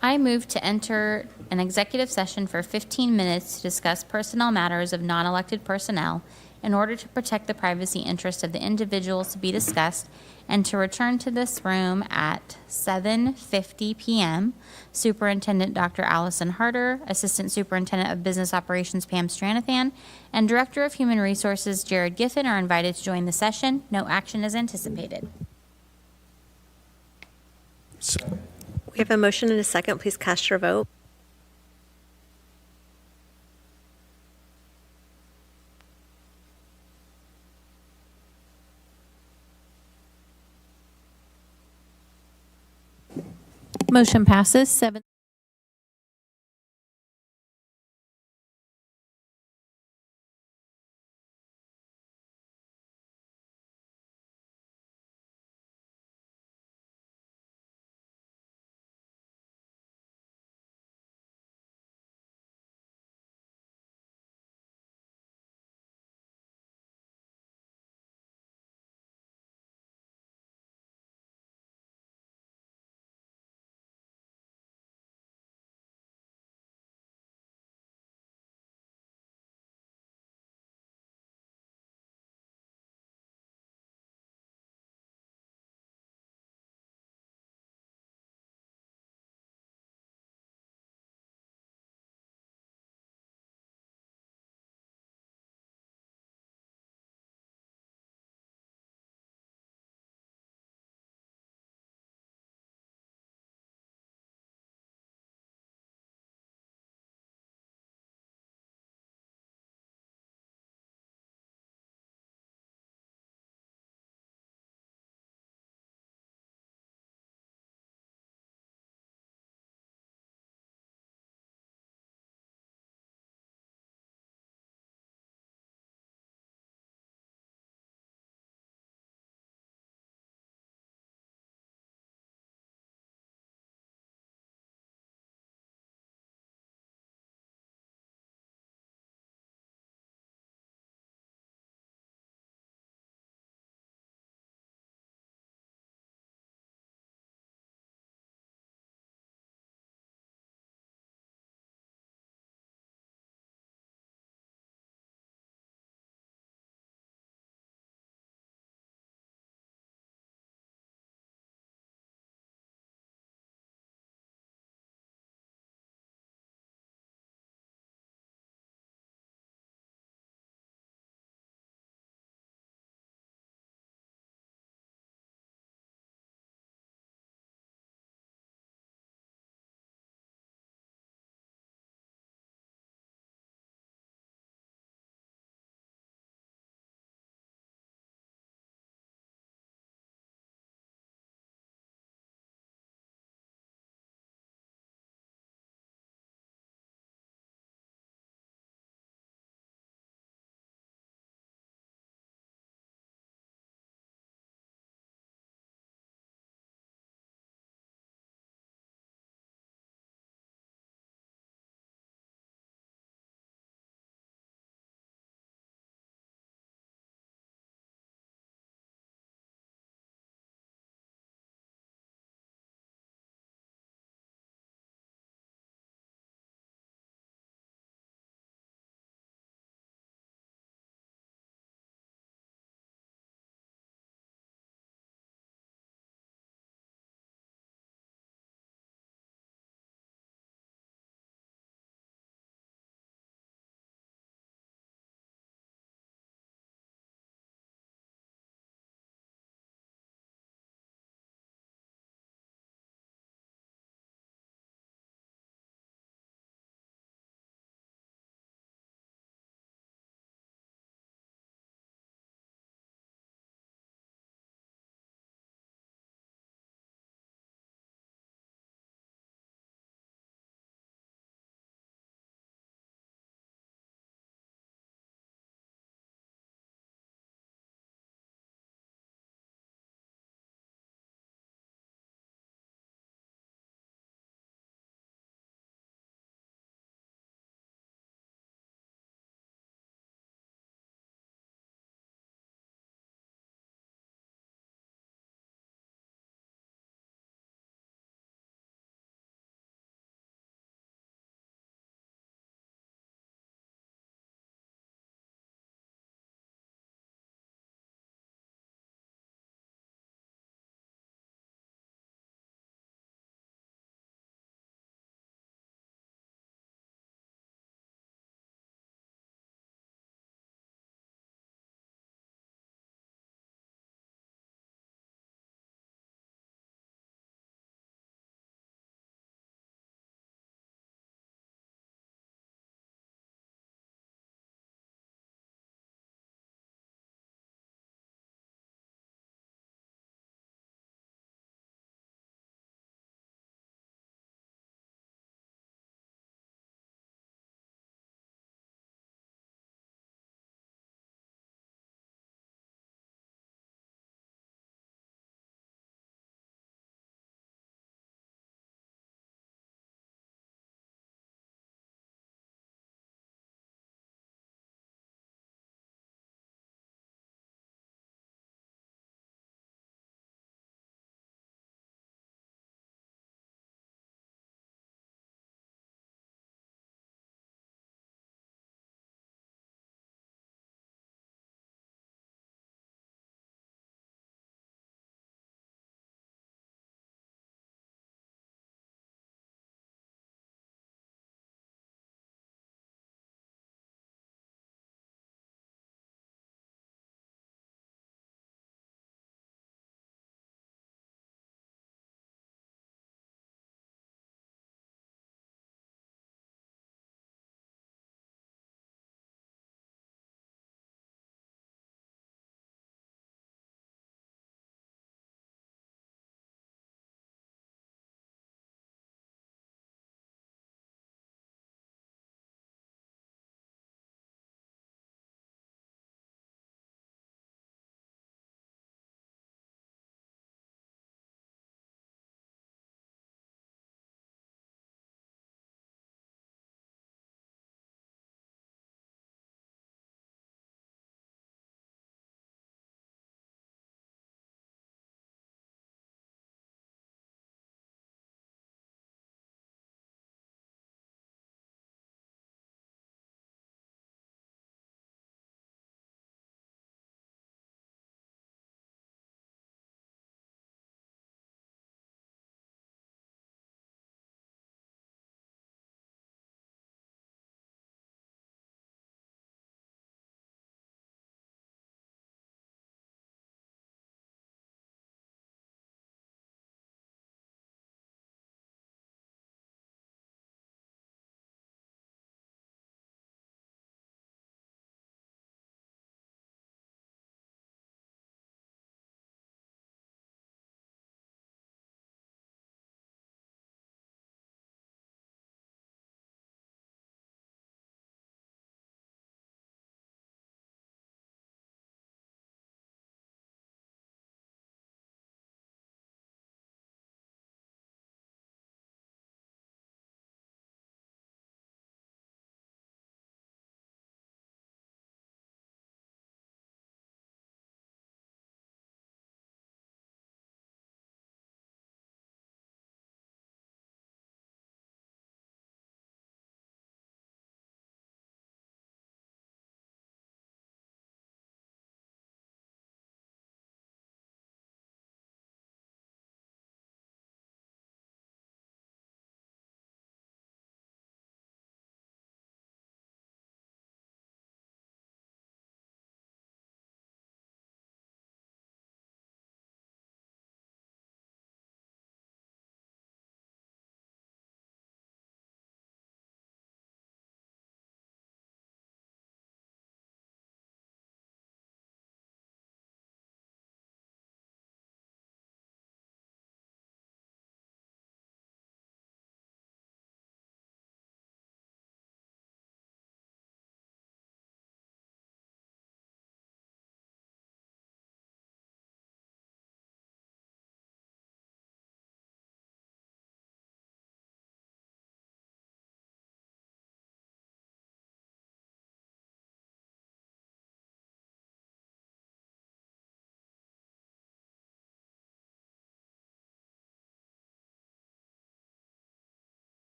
I move to enter an executive session for 15 minutes to discuss personnel matters of non-elected personnel in order to protect the privacy interests of the individuals to be discussed, and to return to this room at 7:50 p.m. Superintendent Dr. Allison Harder, Assistant Superintendent of Business Operations Pam Stranathan, and Director of Human Resources Jared Giffen are invited to join the session. No action is anticipated. We have a motion and a second. Please cast your vote. Motion passes 7.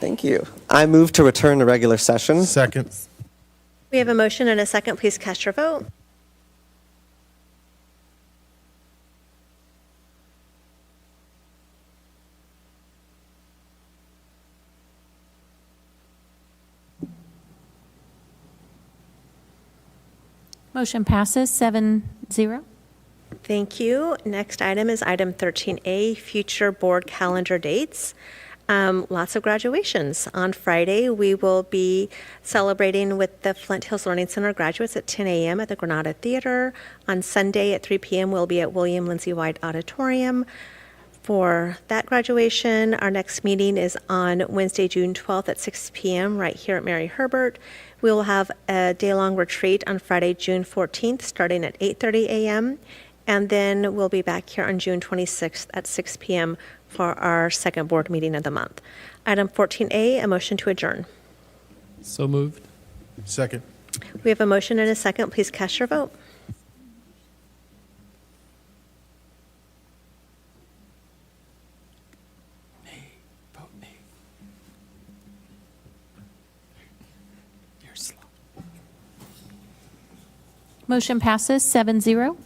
Thank you. I move to return to regular session. Second. We have a motion and a second. Please cast your vote. Motion passes 7-0. Thank you. Next item is item 13A, future board calendar dates. Lots of graduations. On Friday, we will be celebrating with the Flint Hills Learning Center graduates at 10 a.m. at the Granada Theater. On Sunday at 3 p.m., we'll be at William Lindsay White Auditorium for that graduation. Our next meeting is on Wednesday, June 12th at 6 p.m. right here at Mary Herbert. We will have a day-long retreat on Friday, June 14th, starting at 8:30 a.m. And then we'll be back here on June 26th at 6 p.m. for our second board meeting of the month. Item 14A, a motion to adjourn. So moved. Second. We have a motion and a second. Please cast your vote. Vote nay. You're slow. Motion passes 7-0.